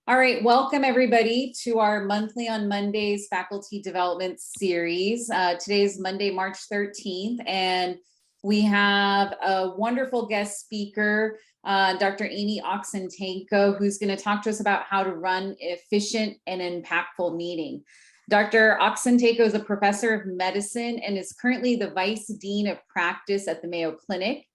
All right, welcome everybody to our monthly on Mondays faculty development series. Today is Monday, March 13th, and we have a wonderful guest speaker, Dr. Amy Oxentenko, who's going to talk to us about how to run efficient and impactful meeting. Dr. Oxentenko is a professor of medicine and is currently the Vice Dean of Practice at the Mayo Clinic.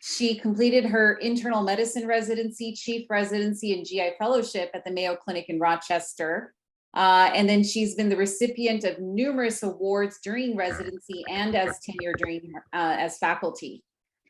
She completed her internal medicine residency, chief residency, and GI fellowship at the Mayo Clinic in Rochester. And then she's been the recipient of numerous awards during residency and as tenure during as faculty.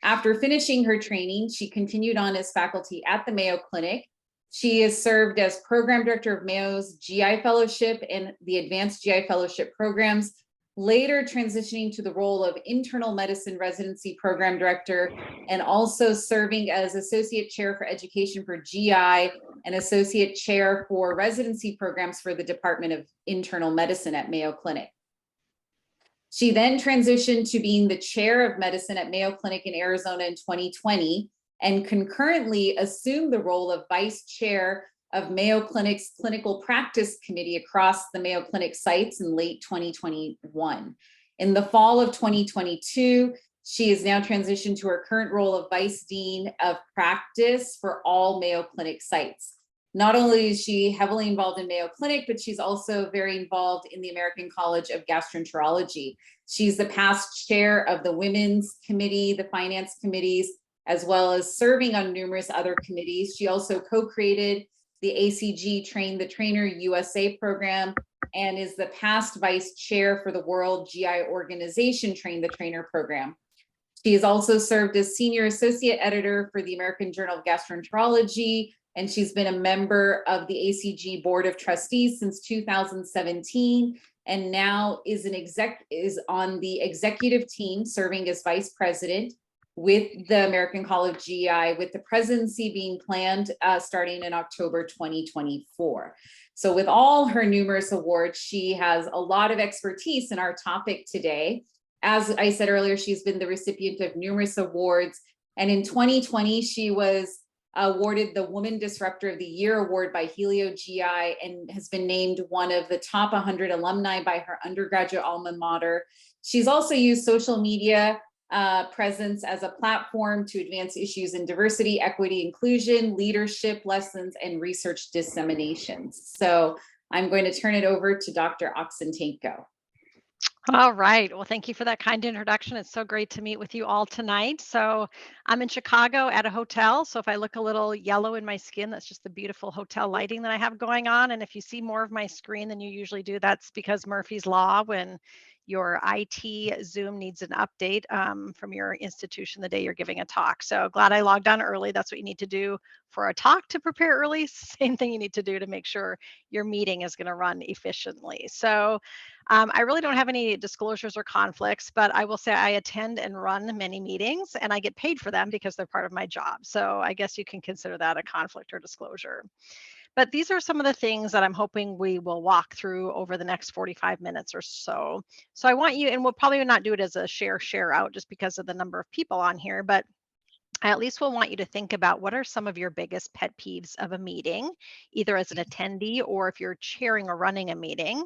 After finishing her training, she continued on as faculty at the Mayo Clinic. She has served as program director of Mayo's GI fellowship and the advanced GI fellowship programs, later transitioning to the role of internal medicine residency program director, and also serving as associate chair for education for GI and associate chair for residency programs for the Department of Internal Medicine at Mayo Clinic. She then transitioned to being the chair of medicine at Mayo Clinic in Arizona in 2020, and concurrently assumed the role of vice chair of Mayo Clinic's clinical practice committee across the Mayo Clinic sites in late 2021. In the fall of 2022, she is now transitioned to her current role of Vice Dean of Practice for all Mayo Clinic sites. Not only is she heavily involved in Mayo Clinic, but she's also very involved in the American College of Gastroenterology. She's the past chair of the Women's Committee, the Finance Committees, as well as serving on numerous other committees. She also co-created the ACG Train the Trainer USA program, and is the past vice chair for the World GI Organization Train the Trainer program. She has also served as senior associate editor for the American Journal of Gastroenterology, and she's been a member of the ACG Board of Trustees since 2017, and now is on the executive team serving as vice president with the American College GI, with the presidency being planned starting in October 2024. So with all her numerous awards, she has a lot of expertise in our topic today. As I said earlier, she's been the recipient of numerous awards. And in 2020, she was awarded the Woman Disruptor of the Year award by Helio GI and has been named one of the top 100 alumni by her undergraduate alma mater. She's also used social media presence as a platform to advance issues in diversity, equity, inclusion, leadership lessons, and research disseminations. So I'm going to turn it over to Dr. Oxentenko. All right. Well, thank you for that kind introduction. It's so great to meet with you all tonight. So I'm in Chicago at a hotel. So if I look a little yellow in my skin, that's just the beautiful hotel lighting that I have going on. And if you see more of my screen than you usually do, that's because Murphy's Law, when your IT Zoom needs an update from your institution the day you're giving a talk. So glad I logged on early. That's what you need to do for a talk to prepare early. Same thing you need to do to make sure your meeting is going to run efficiently. So I really don't have any disclosures or conflicts, but I will say I attend and run many meetings and I get paid for them because they're part of my job. So I guess you can consider that a conflict or disclosure. But these are some of the things that I'm hoping we will walk through over the next 45 minutes or so. So I want you, and we'll probably not do it as a share out just because of the number of people on here, but I at least will want you to think about what are some of your biggest pet peeves of a meeting, either as an attendee or if you're chairing or running a meeting.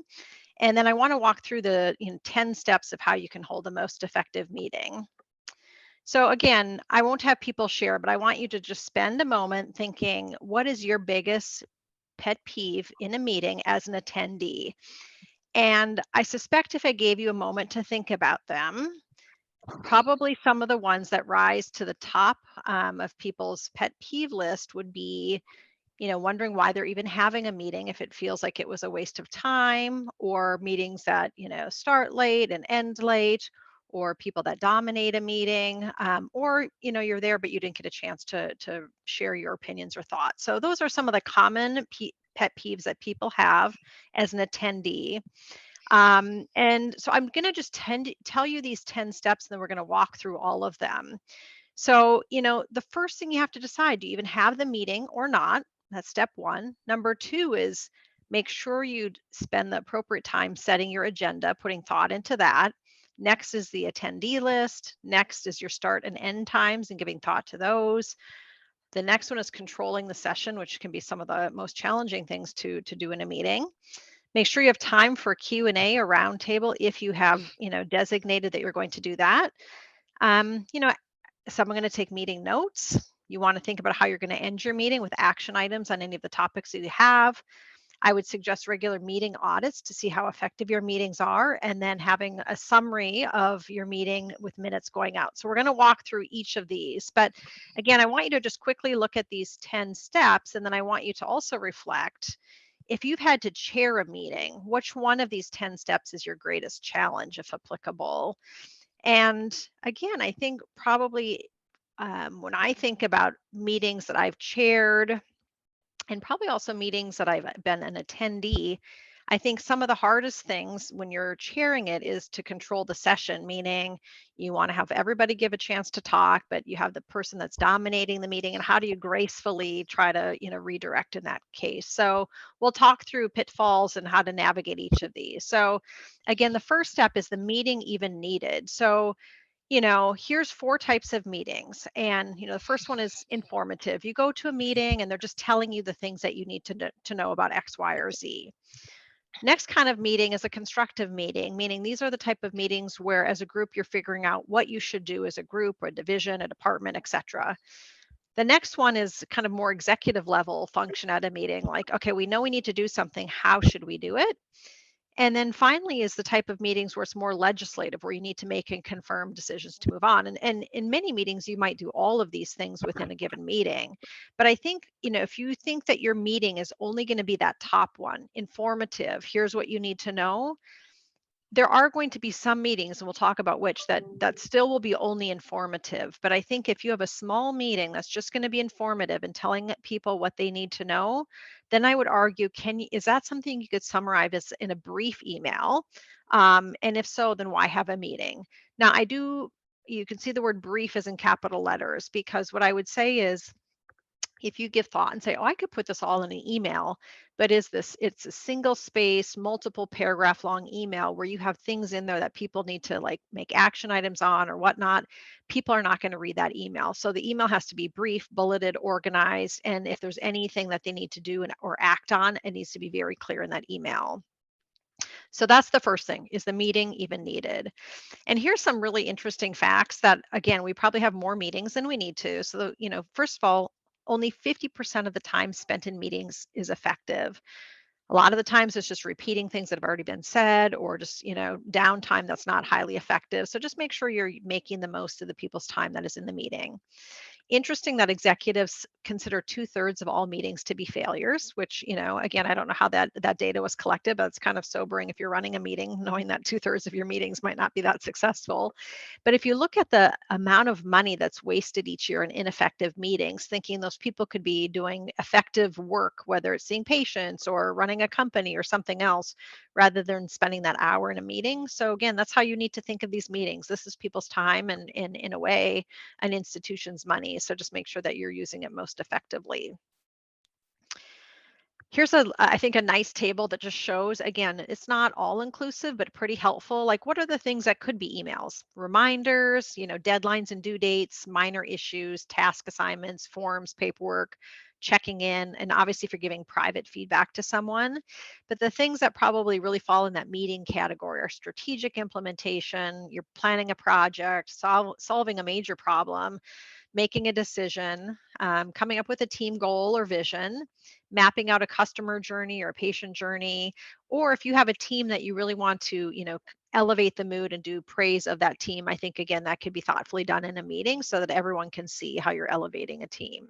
And then I want to walk through the 10 steps of how you can hold the most effective meeting. So again, I won't have people share, but I want you to just spend a moment thinking, what is your biggest pet peeve in a meeting as an attendee? And I suspect if I gave you a moment to think about them, probably some of the ones that rise to the top of people's pet peeve list would be, wondering why they're even having a meeting if it feels like it was a waste of time, or meetings that, start late and end late, or people that dominate a meeting, or, you're there, but you didn't get a chance to share your opinions or thoughts. So those are some of the common pet peeves that people have as an attendee. And so I'm going to just tell you these 10 steps, and then we're going to walk through all of them. So, the first thing you have to decide, do you even have the meeting or not? That's step one. Number two is make sure you spend the appropriate time setting your agenda, putting thought into that. Next is the attendee list. Next is your start and end times and giving thought to those. The next one is controlling the session, which can be some of the most challenging things to do in a meeting. Make sure you have time for Q&A or roundtable if you have, designated that you're going to do that. You know, someone going to take meeting notes. You want to think about how you're going to end your meeting with action items on any of the topics that you have. I would suggest regular meeting audits to see how effective your meetings are, and then having a summary of your meeting with minutes going out. So we're going to walk through each of these. But again, I want you to just quickly look at these 10 steps, and then I want you to also reflect, if you've had to chair a meeting, which one of these 10 steps is your greatest challenge, if applicable? And again, I think probably when I think about meetings that I've chaired, and probably also meetings that I've been an attendee, I think some of the hardest things when you're chairing it is to control the session, meaning you want to have everybody give a chance to talk, but you have the person that's dominating the meeting, and how do you gracefully try to, redirect in that case? So we'll talk through pitfalls and how to navigate each of these. So again, the first step is the meeting even needed. So here's 4 types of meetings. And, the first one is informative. You go to a meeting and they're just telling you the things that you need to know about X, Y, or Z. Next kind of meeting is a constructive meeting, meaning these are the type of meetings where as a group you're figuring out what you should do as a group or a division, a department, etc. The next one is kind of more executive level function at a meeting, like, okay, we know we need to do something. How should we do it? And then finally is the type of meetings where it's more legislative, where you need to make and confirm decisions to move on. And in many meetings, you might do all of these things within a given meeting. But I think, if you think that your meeting is only going to be that top one, informative, here's what you need to know, there are going to be some meetings, and we'll talk about which, that still will be only informative. But I think if you have a small meeting that's just going to be informative and telling people what they need to know, then I would argue, is that something you could summarize as in a brief email? And if so, then why have a meeting? Now, you can see the word brief is in capital letters, because what I would say is, if you give thought and say, oh, I could put this all in an email, but it's a single space, multiple paragraph long email where you have things in there that people need to like make action items on or whatnot, people are not going to read that email. So the email has to be brief, bulleted, organized. And if there's anything that they need to do or act on, it needs to be very clear in that email. So that's the first thing, is the meeting even needed? And here's some really interesting facts that, again, we probably have more meetings than we need to. So, first of all, only 50% of the time spent in meetings is effective. A lot of the times it's just repeating things that have already been said, or just, downtime that's not highly effective. So just make sure you're making the most of the people's time that is in the meeting. Interesting that executives consider 2/3 of all meetings to be failures, which, again, I don't know how that data was collected, but it's kind of sobering if you're running a meeting, knowing that 2/3 of your meetings might not be that successful. But if you look at the amount of money that's wasted each year in ineffective meetings, thinking those people could be doing effective work, whether it's seeing patients or running a company or something else, rather than spending that hour in a meeting. So again, that's how you need to think of these meetings. This is people's time, and in a way, an institution's money. So just make sure that you're using it most effectively. Here's I think a nice table that just shows, again, it's not all inclusive, but pretty helpful. Like, what are the things that could be emails? Reminders, deadlines and due dates, minor issues, task assignments, forms, paperwork, checking in, and obviously if you're giving private feedback to someone. But the things that probably really fall in that meeting category are strategic implementation, you're planning a project, solving a major problem, making a decision, coming up with a team goal or vision, mapping out a customer journey or a patient journey, or if you have a team that you really want to, elevate the mood and do praise of that team, I think, again, that could be thoughtfully done in a meeting so that everyone can see how you're elevating a team.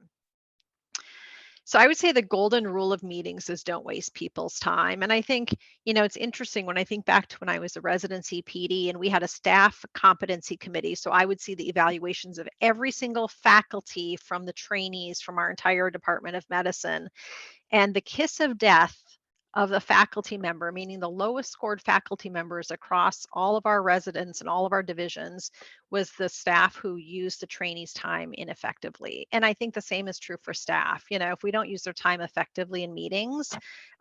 So I would say the golden rule of meetings is don't waste people's time. And I think, it's interesting when I think back to when I was a residency PD and we had a staff competency committee. So I would see the evaluations of every single faculty, from the trainees, from our entire Department of Medicine. And the kiss of death of the faculty member, meaning the lowest scored faculty members across all of our residents and all of our divisions, was the staff who used the trainees' time ineffectively. And I think the same is true for staff. If we don't use their time effectively in meetings,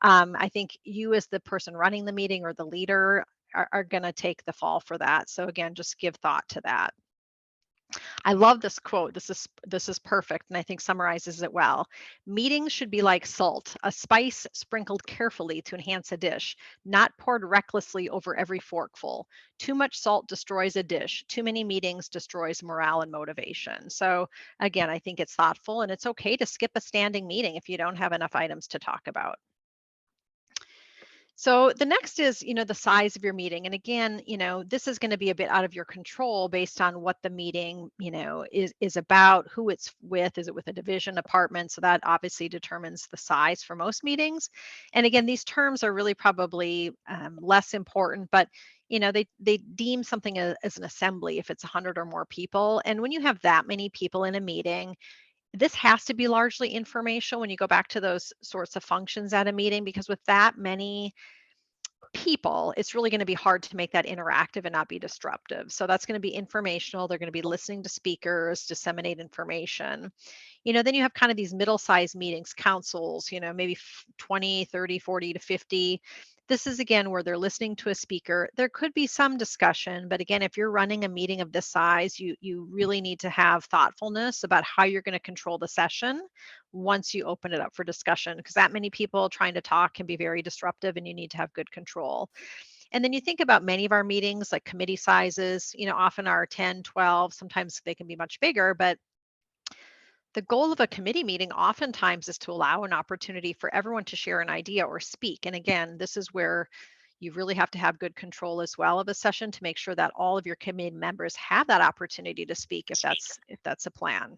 I think you, as the person running the meeting or the leader, are going to take the fall for that. So again, just give thought to that. I love this quote. This is perfect and I think summarizes it well. Meetings should be like salt, a spice sprinkled carefully to enhance a dish, not poured recklessly over every forkful. Too much salt destroys a dish. Too many meetings destroys morale and motivation. So again, I think it's thoughtful and it's okay to skip a standing meeting if you don't have enough items to talk about. So the next is, the size of your meeting. And again, this is going to be a bit out of your control based on what the meeting, is about, who it's with. Is it with a division, department? So that obviously determines the size for most meetings. And again, these terms are really probably less important, but they deem something as an assembly if it's 100 or more people. And when you have that many people in a meeting, this has to be largely informational when you go back to those sorts of functions at a meeting, because with that many people, it's really going to be hard to make that interactive and not be disruptive. So that's going to be informational. They're going to be listening to speakers, disseminate information. Then you have kind of these middle-sized meetings, councils, maybe 20, 30, 40 to 50. This is again where they're listening to a speaker. There could be some discussion, but again, if you're running a meeting of this size, you really need to have thoughtfulness about how you're going to control the session once you open it up for discussion, because that many people trying to talk can be very disruptive and you need to have good control. And then you think about many of our meetings, like committee sizes, often are 10, 12, sometimes they can be much bigger, but the goal of a committee meeting oftentimes is to allow an opportunity for everyone to share an idea or speak. And again, this is where you really have to have good control as well of a session to make sure that all of your committee members have that opportunity to speak if that's a plan.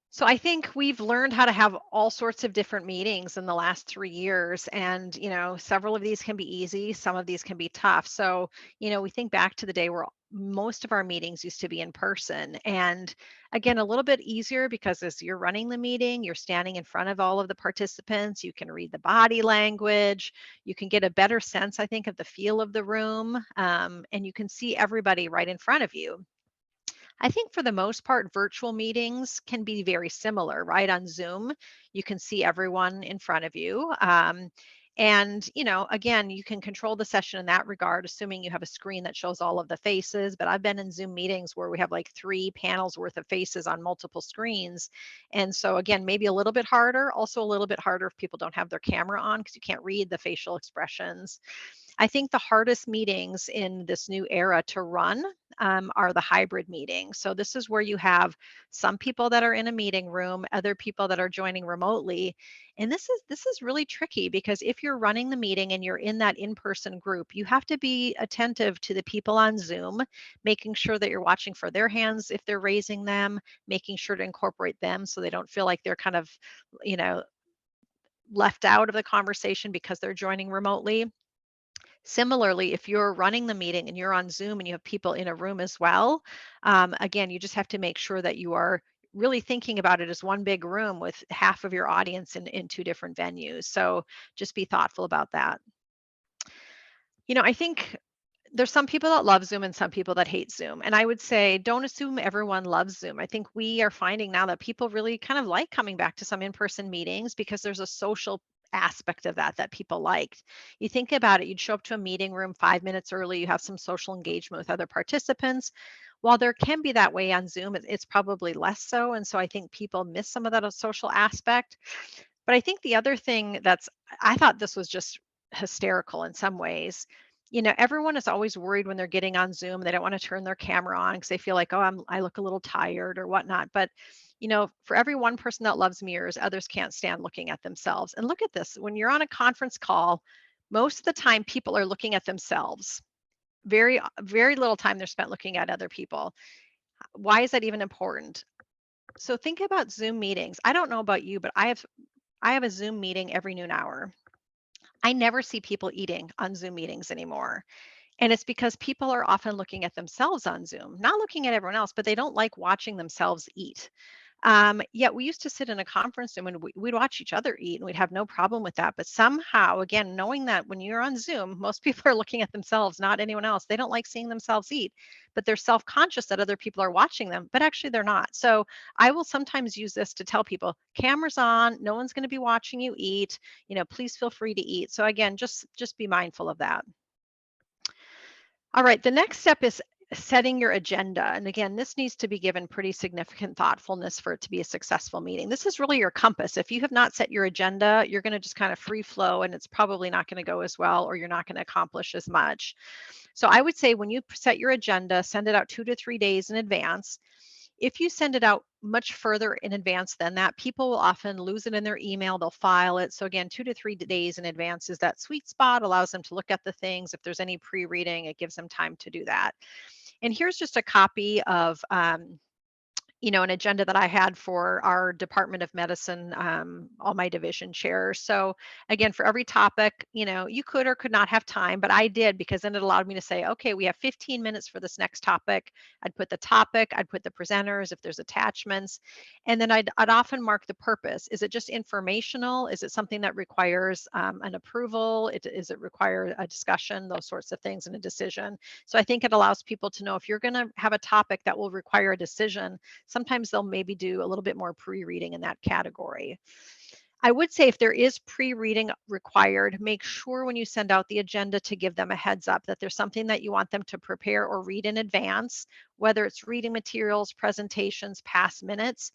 So I think we've learned how to have all sorts of different meetings in the last 3 years. And, several of these can be easy, some of these can be tough. So, we think back to the day where most of our meetings used to be in person. And again, a little bit easier because as you're running the meeting, you're standing in front of all of the participants. You can read the body language. You can get a better sense, I think, of the feel of the room. And you can see everybody right in front of you. I think for the most part, virtual meetings can be very similar, right? On Zoom, you can see everyone in front of you. And, again, you can control the session in that regard, assuming you have a screen that shows all of the faces. But I've been in Zoom meetings where we have like 3 panels worth of faces on multiple screens. And so, again, maybe a little bit harder, also a little bit harder if people don't have their camera on because you can't read the facial expressions. I think the hardest meetings in this new era to run are the hybrid meetings. So this is where you have some people that are in a meeting room, other people that are joining remotely. And this is really tricky because if you're running the meeting and you're in that in-person group, you have to be attentive to the people on Zoom, making sure that you're watching for their hands if they're raising them, making sure to incorporate them so they don't feel like they're kind of, you know, left out of the conversation because they're joining remotely. Similarly, if you're running the meeting and you're on Zoom and you have people in a room as well, again, you just have to make sure that you are really thinking about it as one big room with half of your audience in 2 different venues. So just be thoughtful about that. I think there's some people that love Zoom and some people that hate Zoom. And I would say don't assume everyone loves Zoom. I think we are finding now that people really kind of like coming back to some in-person meetings because there's a social aspect of that people liked. You think about it, you'd show up to a meeting room 5 minutes early, you have some social engagement with other participants. While there can be that way on Zoom, it's probably less so. And so I think people miss some of that social aspect. But I think the other thing I thought this was just hysterical in some ways. Everyone is always worried when they're getting on Zoom. They don't want to turn their camera on because they feel like, oh, I look a little tired or whatnot. But, for every one person that loves mirrors, others can't stand looking at themselves. And look at this. When you're on a conference call, most of the time people are looking at themselves. Very, very little time they're spent looking at other people. Why is that even important? So think about Zoom meetings. I don't know about you, but I have a Zoom meeting every noon hour. I never see people eating on Zoom meetings anymore. And it's because people are often looking at themselves on Zoom, not looking at everyone else, but they don't like watching themselves eat. Yet we used to sit in a conference room and we'd watch each other eat and we'd have no problem with that. But somehow, again, knowing that when you're on Zoom, most people are looking at themselves, not anyone else. They don't like seeing themselves eat, but they're self conscious that other people are watching them, but actually they're not. So I will sometimes use this to tell people cameras on, no one's going to be watching you eat, please feel free to eat. So again, just be mindful of that. All right, the next step is setting your agenda. And again, this needs to be given pretty significant thoughtfulness for it to be a successful meeting. This is really your compass. If you have not set your agenda, you're going to just kind of free flow and it's probably not going to go as well, or you're not going to accomplish as much. So I would say when you set your agenda, send it out 2 to 3 days in advance. If you send it out much further in advance than that, people will often lose it in their email, they'll file it. So again, 2 to 3 days in advance is that sweet spot, allows them to look at the things. If there's any pre-reading, it gives them time to do that. And here's just a copy of an agenda that I had for our Department of Medicine, all my division chairs. So again, for every topic, you could or could not have time, but I did because then it allowed me to say, okay, we have 15 minutes for this next topic. I'd put the topic, I'd put the presenters, if there's attachments, and then I'd often mark the purpose. Is it just informational? Is it something that requires an approval? Is it require a discussion? Those sorts of things and a decision. So I think it allows people to know if you're going to have a topic that will require a decision, sometimes they'll maybe do a little bit more pre-reading in that category. I would say if there is pre-reading required, make sure when you send out the agenda to give them a heads up that there's something that you want them to prepare or read in advance, whether it's reading materials, presentations, past minutes.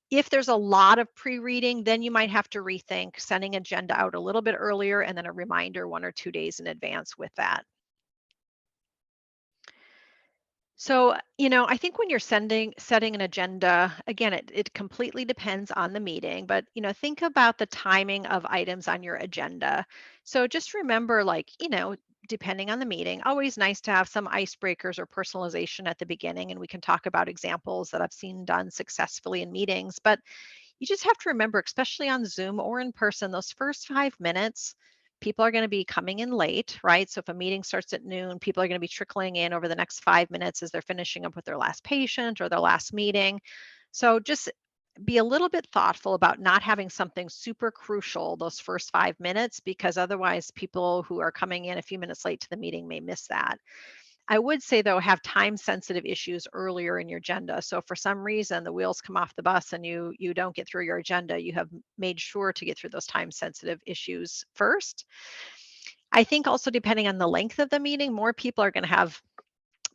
If there's a lot of pre-reading, then you might have to rethink sending agenda out a little bit earlier and then a reminder 1 or 2 days in advance with that. So, I think when you're setting an agenda, again, it completely depends on the meeting, but, think about the timing of items on your agenda. So just remember, like, depending on the meeting, always nice to have some icebreakers or personalization at the beginning, and we can talk about examples that I've seen done successfully in meetings. But you just have to remember, especially on Zoom or in person, those first 5 minutes, people are going to be coming in late, right? So if a meeting starts at noon, people are going to be trickling in over the next 5 minutes as they're finishing up with their last patient or their last meeting. So just be a little bit thoughtful about not having something super crucial those first 5 minutes, because otherwise people who are coming in a few minutes late to the meeting may miss that. I would say, though, have time sensitive issues earlier in your agenda. So if for some reason the wheels come off the bus and you don't get through your agenda, you have made sure to get through those time sensitive issues first. I think also depending on the length of the meeting, more people are going to have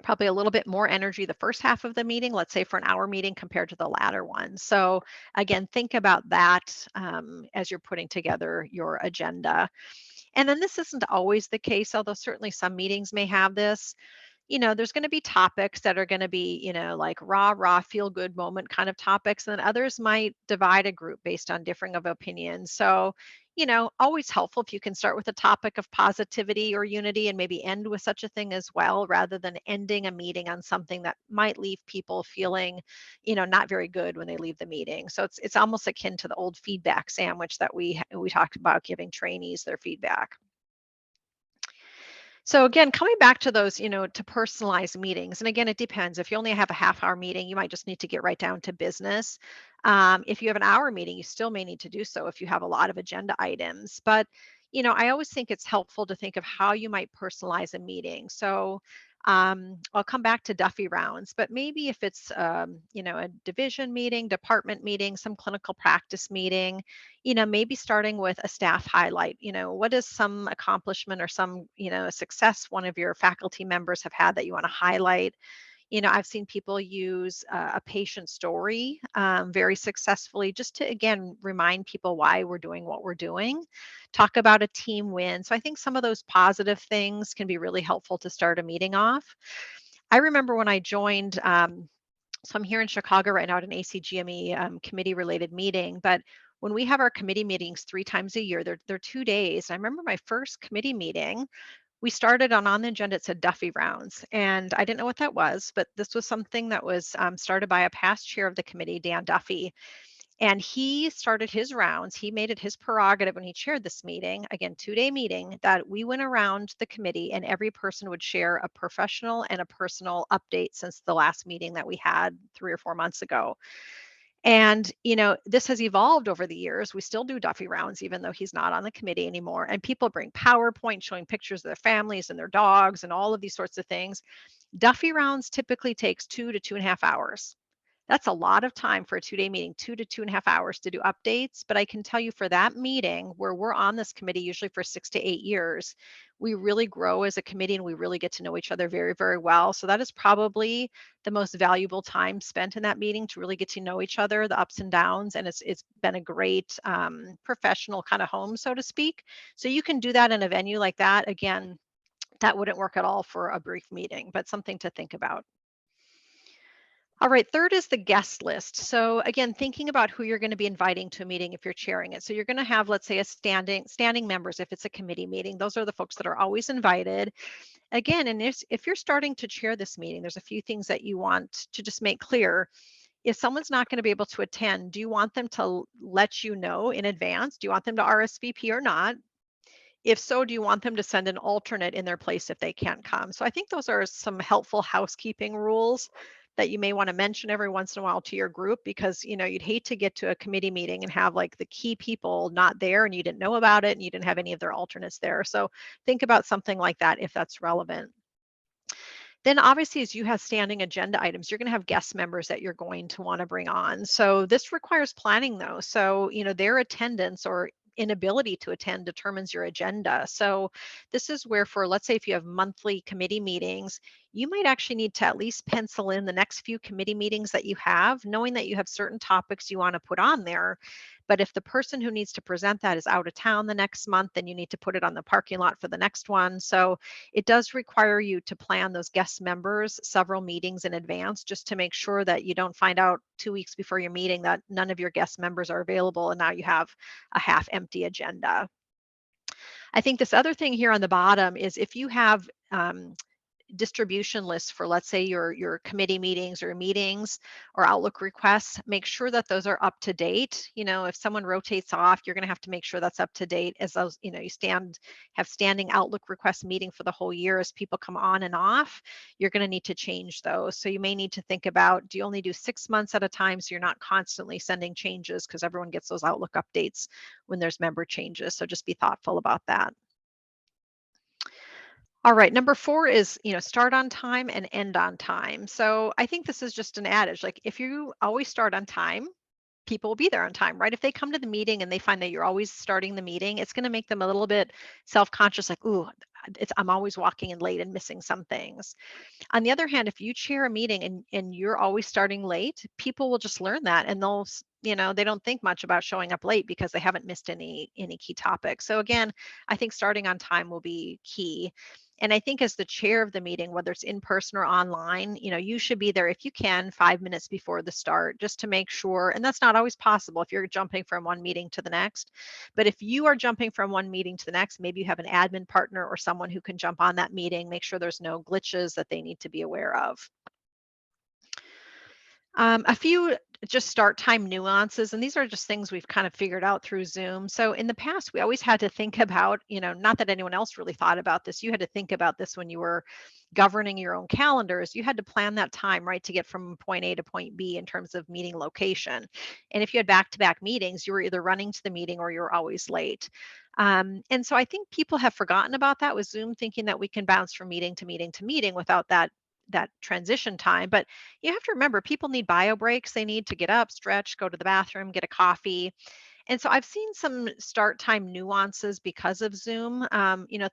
probably a little bit more energy the first half of the meeting, let's say for an hour meeting compared to the latter one. So again, think about that as you're putting together your agenda. And then this isn't always the case, although certainly some meetings may have this. There's going to be topics that are going to be, like rah, feel good moment kind of topics. And then others might divide a group based on differing of opinions. So, always helpful if you can start with a topic of positivity or unity and maybe end with such a thing as well, rather than ending a meeting on something that might leave people feeling, not very good when they leave the meeting. So it's almost akin to the old feedback sandwich that we talked about, giving trainees their feedback. So again, coming back to those, to personalize meetings. And again, it depends. If you only have a half-hour meeting, you might just need to get right down to business. If you have an hour meeting, you still may need to do so if you have a lot of agenda items. But, I always think it's helpful to think of how you might personalize a meeting. So I'll come back to Duffy rounds, but maybe if it's, a division meeting, department meeting, some clinical practice meeting, maybe starting with a staff highlight. What is some accomplishment or some, success one of your faculty members have had that you want to highlight? I've seen people use a patient story very successfully, just to, again, remind people why we're doing what we're doing. Talk about a team win. So I think some of those positive things can be really helpful to start a meeting off. I remember when I joined, so I'm here in Chicago right now at an ACGME committee related meeting, but when we have our committee meetings 3 times a year, they're 2 days. I remember my first committee meeting, we started on the agenda, it said Duffy rounds. And I didn't know what that was, but this was something that was started by a past chair of the committee, Dan Duffy. And he started his rounds. He made it his prerogative when he chaired this meeting, again, 2-day meeting, that we went around the committee and every person would share a professional and a personal update since the last meeting that we had 3 or 4 months ago. And, this has evolved over the years. We still do Duffy rounds, even though he's not on the committee anymore. And people bring PowerPoint showing pictures of their families and their dogs and all of these sorts of things. Duffy rounds typically takes 2 to 2.5 hours. That's a lot of time for a 2-day meeting, 2 to 2.5 hours to do updates. But I can tell you for that meeting where we're on this committee, usually for 6 to 8 years, we really grow as a committee and we really get to know each other very, very well. So that is probably the most valuable time spent in that meeting to really get to know each other, the ups and downs. And it's been a great professional kind of home, so to speak. So you can do that in a venue like that. Again, that wouldn't work at all for a brief meeting, but something to think about. All right, third is the guest list. So again, thinking about who you're going to be inviting to a meeting if you're chairing it. So you're going to have, let's say, a standing members if it's a committee meeting. Those are the folks that are always invited. Again, and if you're starting to chair this meeting, there's a few things that you want to just make clear. If someone's not going to be able to attend, do you want them to let you know in advance? Do you want them to RSVP or not? If so, do you want them to send an alternate in their place if they can't come? So I think those are some helpful housekeeping rules that you may want to mention every once in a while to your group, because you'd hate to get to a committee meeting and have like the key people not there and you didn't know about it and you didn't have any of their alternates there. So think about something like that if that's relevant. Then obviously, as you have standing agenda items, you're going to have guest members that you're going to want to bring on. So this requires planning though. So, their attendance or inability to attend determines your agenda. So this is where, for let's say if you have monthly committee meetings, you might actually need to at least pencil in the next few committee meetings that you have, knowing that you have certain topics you want to put on there. But if the person who needs to present that is out of town the next month, then you need to put it on the parking lot for the next one. So it does require you to plan those guest members several meetings in advance, just to make sure that you don't find out 2 weeks before your meeting that none of your guest members are available and now you have a half empty agenda. I think this other thing here on the bottom is if you have distribution lists for, let's say, your committee meetings or meetings or Outlook requests, make sure that those are up to date. If someone rotates off, you're going to have to make sure that's up to date, as those, you have standing Outlook request meeting for the whole year. As people come on and off, you're going to need to change those. So you may need to think about, do you only do 6 months at a time so you're not constantly sending changes, because everyone gets those Outlook updates when there's member changes. So just be thoughtful about that. All right, number 4 is, start on time and end on time. So I think this is just an adage. Like, if you always start on time, people will be there on time, right? If they come to the meeting and they find that you're always starting the meeting, it's going to make them a little bit self-conscious, like, ooh, I'm always walking in late and missing some things. On the other hand, if you chair a meeting and you're always starting late, people will just learn that, and they don't think much about showing up late because they haven't missed any key topics. So again, I think starting on time will be key. And I think as the chair of the meeting, whether it's in person or online, you should be there if you can 5 minutes before the start, just to make sure. And that's not always possible if you're jumping from one meeting to the next. But if you are jumping from one meeting to the next, maybe you have an admin partner or someone who can jump on that meeting, make sure there's no glitches that they need to be aware of. A few just start time nuances, and these are just things we've kind of figured out through Zoom. So in the past, we always had to think about, not that anyone else really thought about this. You had to think about this when you were governing your own calendars. You had to plan that time, right, to get from point A to point B in terms of meeting location. And if you had back-to-back meetings, you were either running to the meeting or you're always late. And so I think people have forgotten about that with Zoom, thinking that we can bounce from meeting to meeting to meeting without that transition time. But you have to remember, people need bio breaks. They need to get up, stretch, go to the bathroom, get a coffee. And so I've seen some start time nuances because of Zoom.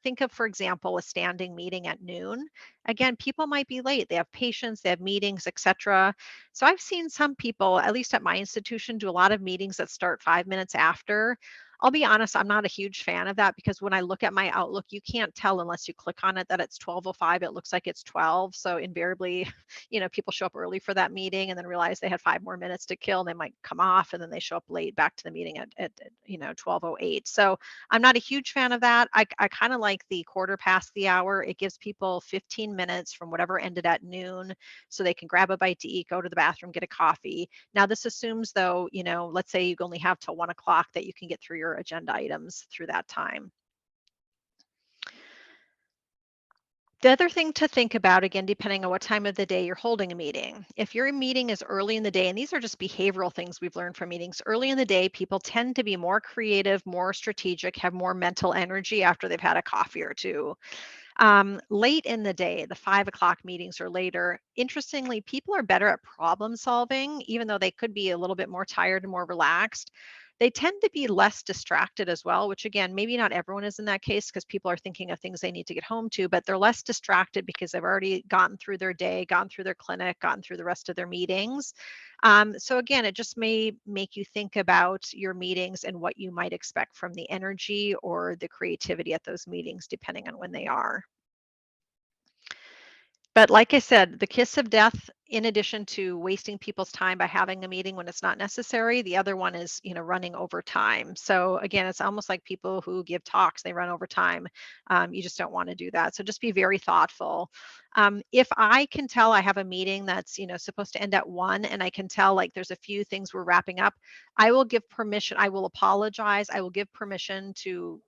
Think of, for example, a standing meeting at noon. Again, people might be late. They have patients, they have meetings, etc. So I've seen some people, at least at my institution, do a lot of meetings that start 5 minutes after. I'll be honest, I'm not a huge fan of that, because when I look at my Outlook, you can't tell unless you click on it that it's 12:05. It looks like it's 12. So invariably, people show up early for that meeting and then realize they had 5 more minutes to kill. And they might come off and then they show up late back to the meeting at 12:08. So I'm not a huge fan of that. I kind of like the quarter past the hour. It gives people 15 minutes from whatever ended at noon so they can grab a bite to eat, go to the bathroom, get a coffee. Now, this assumes, though, let's say you only have till 1 o'clock, that you can get through your agenda items through that time. The other thing to think about, again, depending on what time of the day you're holding a meeting, if your meeting is early in the day, and these are just behavioral things we've learned from meetings, early in the day, people tend to be more creative, more strategic, have more mental energy after they've had a coffee or two. Late in the day, the 5 o'clock meetings or later, interestingly, people are better at problem solving, even though they could be a little bit more tired and more relaxed. They tend to be less distracted as well, which again, maybe not everyone is in that case because people are thinking of things they need to get home to, but they're less distracted because they've already gotten through their day, gone through their clinic, gotten through the rest of their meetings. So again, it just may make you think about your meetings and what you might expect from the energy or the creativity at those meetings, depending on when they are. But like I said, the kiss of death, in addition to wasting people's time by having a meeting when it's not necessary, the other one is, running over time. So again, it's almost like people who give talks, they run over time. You just don't want to do that. So just be very thoughtful. If I can tell I have a meeting that's, supposed to end at 1 and I can tell like there's a few things we're wrapping up, I will give permission. I will apologize. I will give permission to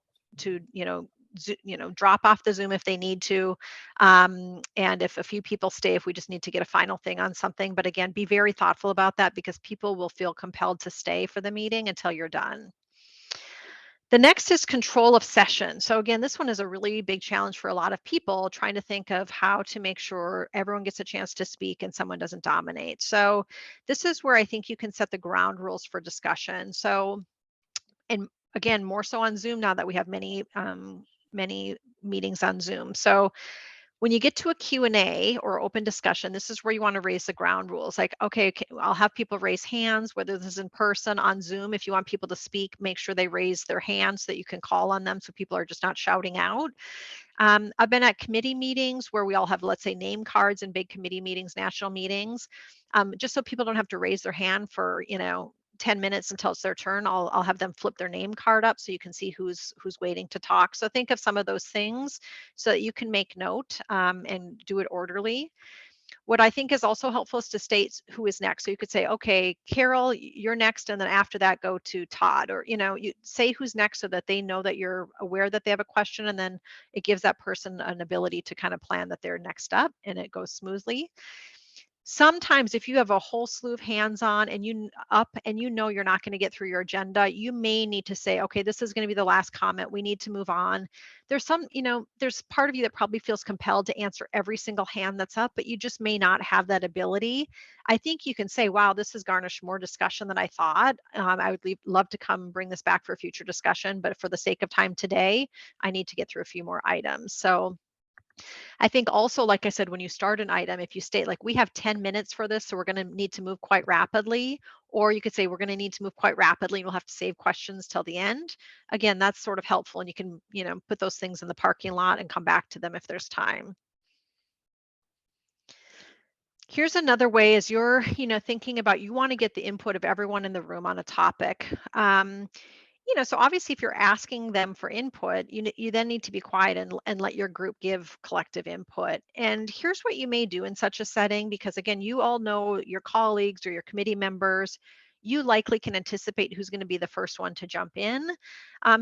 drop off the Zoom if they need to, and if a few people stay, if we just need to get a final thing on something. But again, be very thoughtful about that because people will feel compelled to stay for the meeting until you're done. The next is control of session. So again, this one is a really big challenge for a lot of people trying to think of how to make sure everyone gets a chance to speak and someone doesn't dominate. So this is where I think you can set the ground rules for discussion. So, and again, more so on Zoom now that we have many meetings on Zoom. So when you get to a Q&A or open discussion, this is where you want to raise the ground rules. Like, okay, I'll have people raise hands, whether this is in person, on Zoom. If you want people to speak, make sure they raise their hands so that you can call on them so people are just not shouting out. I've been at committee meetings where we all have, let's say, name cards in big committee meetings, national meetings, just so people don't have to raise their hand for, 10 minutes until it's their turn. I'll have them flip their name card up so you can see who's waiting to talk. So think of some of those things so that you can make note, and do it orderly. What I think is also helpful is to state who is next. So you could say, okay, Carol, you're next. And then after that, go to Todd, or, you say who's next so that they know that you're aware that they have a question. And then it gives that person an ability to kind of plan that they're next up and it goes smoothly. Sometimes if you have a whole slew of hands on and you know you're not going to get through your agenda, you may need to say, okay, this is going to be the last comment. We need to move on. There's part of you that probably feels compelled to answer every single hand that's up, but you just may not have that ability. I think you can say, wow, this has garnished more discussion than I thought. I would love to come bring this back for future discussion, but for the sake of time today, I need to get through a few more items. So I think also, like I said, when you start an item, if you state like we have 10 minutes for this, so we're going to need to move quite rapidly, or you could say we're going to need to move quite rapidly and we'll have to save questions till the end. Again, that's sort of helpful and you can, put those things in the parking lot and come back to them if there's time. Here's another way as you're, thinking about, you want to get the input of everyone in the room on a topic. So obviously if you're asking them for input, you then need to be quiet and let your group give collective input. And here's what you may do in such a setting, because again, you all know your colleagues or your committee members. You likely can anticipate who's going to be the first one to jump in.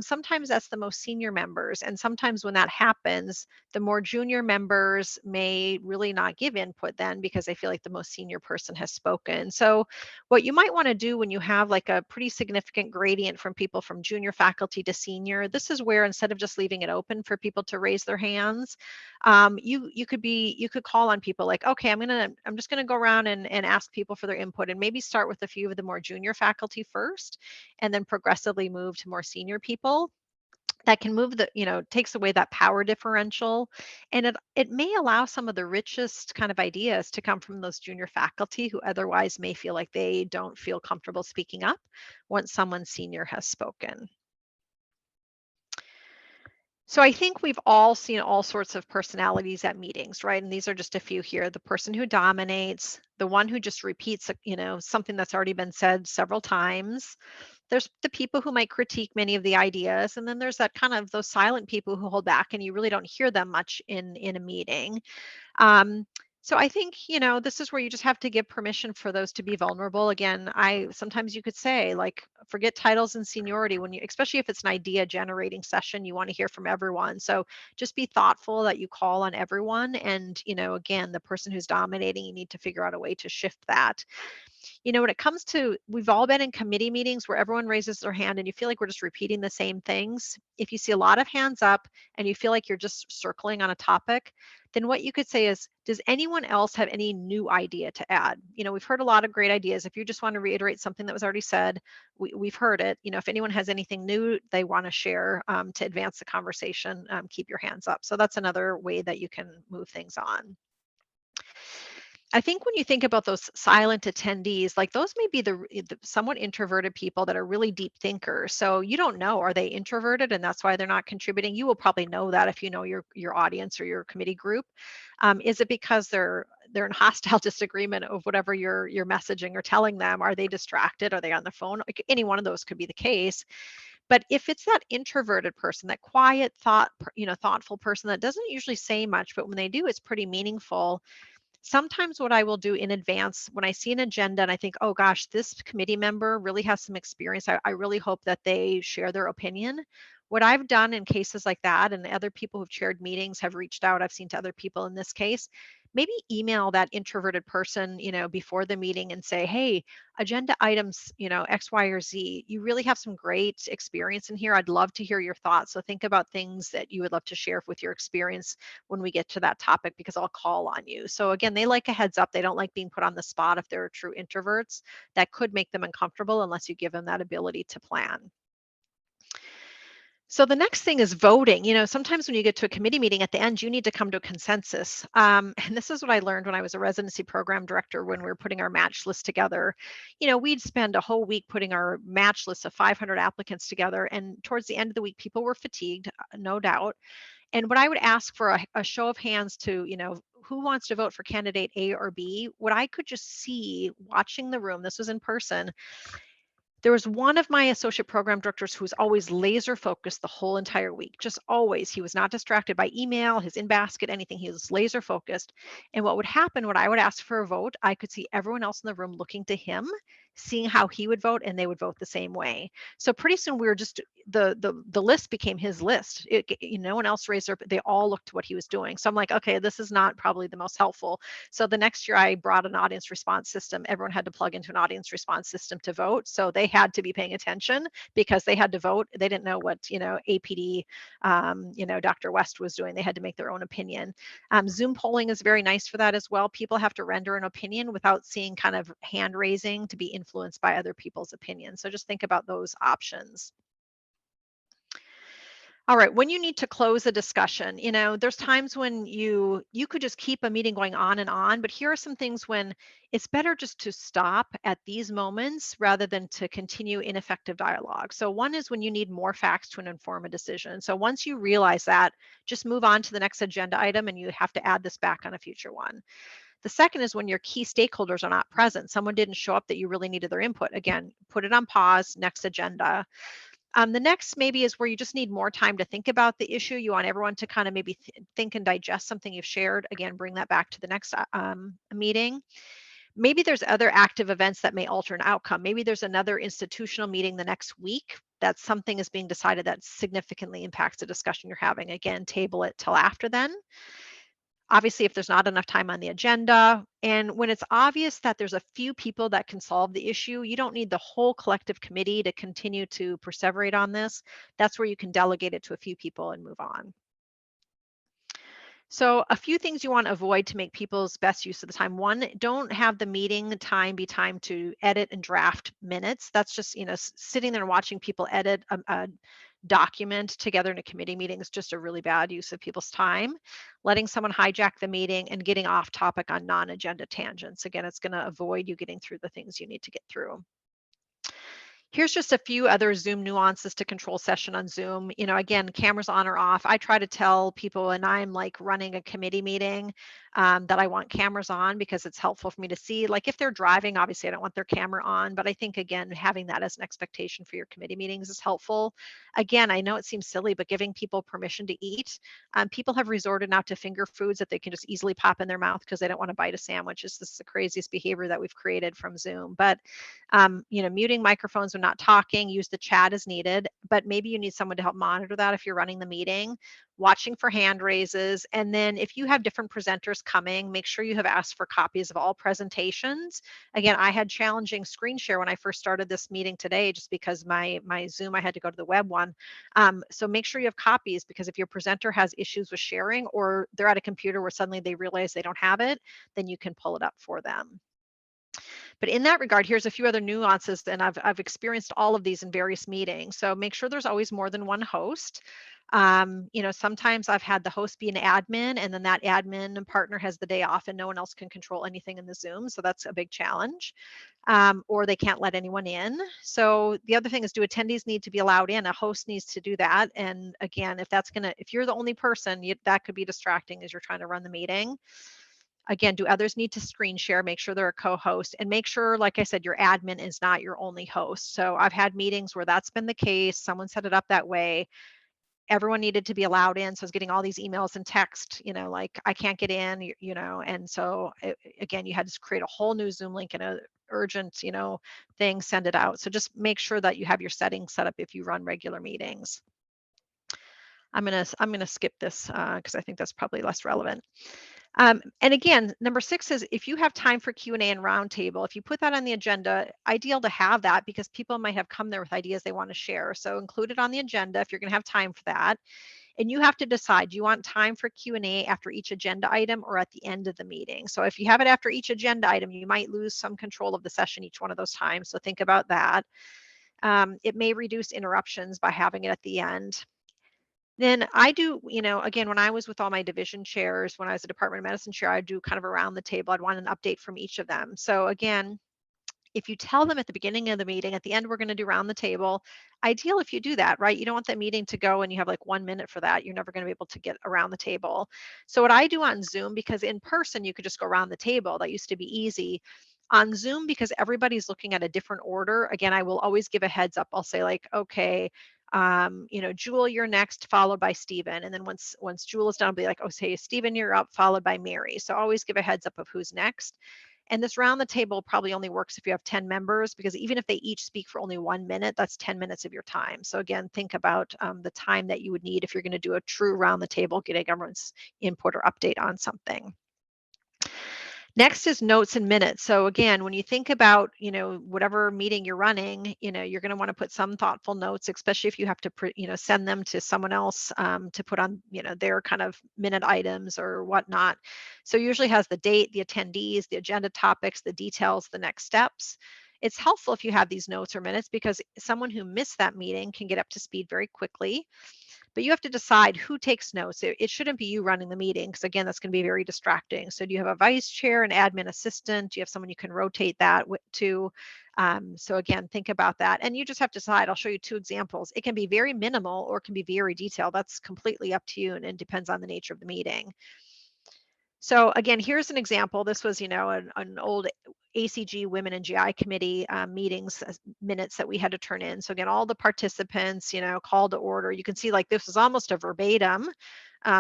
Sometimes that's the most senior members. And sometimes when that happens, the more junior members may really not give input then because they feel like the most senior person has spoken. So what you might want to do when you have like a pretty significant gradient from people from junior faculty to senior, this is where instead of just leaving it open for people to raise their hands, you could call on people like, okay, I'm just gonna go around and ask people for their input and maybe start with a few of the more junior faculty first, and then progressively move to more senior people. That can move takes away that power differential, and it may allow some of the richest kind of ideas to come from those junior faculty who otherwise may feel like they don't feel comfortable speaking up once someone senior has spoken. So I think we've all seen all sorts of personalities at meetings, right? And these are just a few here. The person who dominates, the one who just repeats, something that's already been said several times. There's the people who might critique many of the ideas, and then there's that kind of those silent people who hold back and you really don't hear them much in a meeting. Um, So I think, this is where you just have to give permission for those to be vulnerable. Again, I sometimes you could say like forget titles and seniority when you, especially if it's an idea generating session, you want to hear from everyone. So just be thoughtful that you call on everyone. And, again, the person who's dominating, you need to figure out a way to shift that. When it comes to, we've all been in committee meetings where everyone raises their hand and you feel like we're just repeating the same things. If you see a lot of hands up and you feel like you're just circling on a topic, then what you could say is, does anyone else have any new idea to add? We've heard a lot of great ideas. If you just want to reiterate something that was already said, we've heard it. If anyone has anything new they want to share to advance the conversation, keep your hands up. So that's another way that you can move things on. I think when you think about those silent attendees, like those may be the somewhat introverted people that are really deep thinkers. So you don't know, are they introverted and that's why they're not contributing? You will probably know that if you know your audience or your committee group. Is it because they're in hostile disagreement of whatever you're messaging or telling them? Are they distracted? Are they on the phone? Like any one of those could be the case. But if it's that introverted person, that quiet thoughtful person that doesn't usually say much, but when they do, it's pretty meaningful. Sometimes what I will do in advance when I see an agenda and I think, oh gosh, this committee member really has some experience. I really hope that they share their opinion. What I've done in cases like that, and other people who've chaired meetings have reached out, I've seen to other people in this case, maybe email that introverted person, before the meeting and say, hey, agenda items, X, Y, or Z. You really have some great experience in here. I'd love to hear your thoughts. So think about things that you would love to share with your experience when we get to that topic because I'll call on you. So again, they like a heads up. They don't like being put on the spot if they're true introverts. That could make them uncomfortable unless you give them that ability to plan. So the next thing is voting. Sometimes when you get to a committee meeting at the end, you need to come to a consensus. And this is what I learned when I was a residency program director when we were putting our match list together. We'd spend a whole week putting our match list of 500 applicants together. And towards the end of the week, people were fatigued, no doubt. And when I would ask for a show of hands to, who wants to vote for candidate A or B, what I could just see watching the room, this was in person, there was one of my associate program directors who was always laser focused the whole entire week, just always. He was not distracted by email, his in basket, anything. He was laser focused. And what would happen when I would ask for a vote, I could see everyone else in the room looking to him, seeing how he would vote, and they would vote the same way. So pretty soon we were just the list became his list. No one else raised their. They all looked to what he was doing. So I'm like, okay, this is not probably the most helpful. So the next year I brought an audience response system. Everyone had to plug into an audience response system to vote. So they had to be paying attention because they had to vote. They didn't know what, APD, Dr. West was doing. They had to make their own opinion. Zoom polling is very nice for that as well. People have to render an opinion without seeing kind of hand raising to be influenced by other people's opinions. So just think about those options. All right, when you need to close a discussion, there's times when you could just keep a meeting going on, but here are some things when it's better just to stop at these moments rather than to continue ineffective dialogue. So one is when you need more facts to inform a decision. So once you realize that, just move on to the next agenda item and you have to add this back on a future one. The second is when your key stakeholders are not present. Someone didn't show up that you really needed their input. Again, put it on pause, next agenda. The next maybe is where you just need more time to think about the issue. You want everyone to kind of maybe think and digest something you've shared. Again, bring that back to the next meeting. Maybe there's other active events that may alter an outcome. Maybe there's another institutional meeting the next week that something is being decided that significantly impacts the discussion you're having. Again, table it till after then. Obviously, if there's not enough time on the agenda, and when it's obvious that there's a few people that can solve the issue, you don't need the whole collective committee to continue to perseverate on this. That's where you can delegate it to a few people and move on. So a few things you want to avoid to make people's best use of the time. One, don't have the meeting time be time to edit and draft minutes. That's just, sitting there and watching people edit a document together in a committee meeting is just a really bad use of people's time. Letting someone hijack the meeting and getting off topic on non-agenda tangents. Again, it's going to avoid you getting through the things you need to get through. Here's just a few other Zoom nuances to control session on Zoom. Again, cameras on or off. I try to tell people when I'm like running a committee meeting, that I want cameras on because it's helpful for me to see. Like if they're driving, obviously I don't want their camera on, but I think again, having that as an expectation for your committee meetings is helpful. Again, I know it seems silly, but giving people permission to eat. People have resorted now to finger foods that they can just easily pop in their mouth because they don't want to bite a sandwich. It's just the craziest behavior that we've created from Zoom. But muting microphones when not talking, use the chat as needed, but maybe you need someone to help monitor that if you're running the meeting, watching for hand raises. And then if you have different presenters coming, make sure you have asked for copies of all presentations. Again, I had challenging screen share when I first started this meeting today, just because my Zoom, I had to go to the web one. So make sure you have copies, because if your presenter has issues with sharing or they're at a computer where suddenly they realize they don't have it, then you can pull it up for them. But in that regard, here's a few other nuances, and I've experienced all of these in various meetings. So make sure there's always more than one host. Sometimes I've had the host be an admin, and then that admin and partner has the day off and no one else can control anything in the Zoom. So that's a big challenge. Or they can't let anyone in. So the other thing is, do attendees need to be allowed in? A host needs to do that. And again, if you're the only person, that could be distracting as you're trying to run the meeting. Again, do others need to screen share? Make sure they're a co-host, and make sure, like I said, your admin is not your only host. So I've had meetings where that's been the case. Someone set it up that way. Everyone needed to be allowed in. So I was getting all these emails and text, like I can't get in, and so again, you had to create a whole new Zoom link and a urgent, thing, send it out. So just make sure that you have your settings set up if you run regular meetings. I'm gonna skip this because I think that's probably less relevant. And again, number 6 is, if you have time for Q&A and roundtable, if you put that on the agenda, ideal to have that because people might have come there with ideas they want to share. So include it on the agenda if you're going to have time for that. And you have to decide, do you want time for Q&A after each agenda item or at the end of the meeting? So if you have it after each agenda item, you might lose some control of the session each one of those times. So think about that. It may reduce interruptions by having it at the end. Then I do, again, when I was with all my division chairs, when I was a Department of Medicine chair, I'd do kind of around the table. I'd want an update from each of them. So again, if you tell them at the beginning of the meeting, at the end, we're going to do round the table, ideal if you do that, right? You don't want the meeting to go and you have like 1 minute for that. You're never going to be able to get around the table. So what I do on Zoom, because in person, you could just go around the table. That used to be easy. On Zoom, because everybody's looking at a different order, again, I will always give a heads up. I'll say like, okay, Jewel, you're next, followed by Stephen. And then once Jewel is done, I'll be like, oh, say, Stephen, you're up, followed by Mary. So always give a heads up of who's next. And this round the table probably only works if you have 10 members, because even if they each speak for only 1 minute, that's 10 minutes of your time. So again, think about the time that you would need if you're going to do a true round the table, getting everyone's input or update on something. Next is notes and minutes. So again, when you think about, whatever meeting you're running, you're going to want to put some thoughtful notes, especially if you have to, send them to someone else to put on, their kind of minute items or whatnot. So usually has the date, the attendees, the agenda topics, the details, the next steps. It's helpful if you have these notes or minutes because someone who missed that meeting can get up to speed very quickly. But you have to decide who takes notes. It shouldn't be you running the meeting because again, that's going to be very distracting. So do you have a vice chair, an admin assistant? Do you have someone you can rotate that to? So again, think about that. And you just have to decide. I'll show you 2 examples. It can be very minimal or it can be very detailed. That's completely up to you and depends on the nature of the meeting. So again, here's an example. This was, an old ACG Women in GI Committee meetings minutes that we had to turn in. So again, all the participants, call to order. You can see like this was almost a verbatim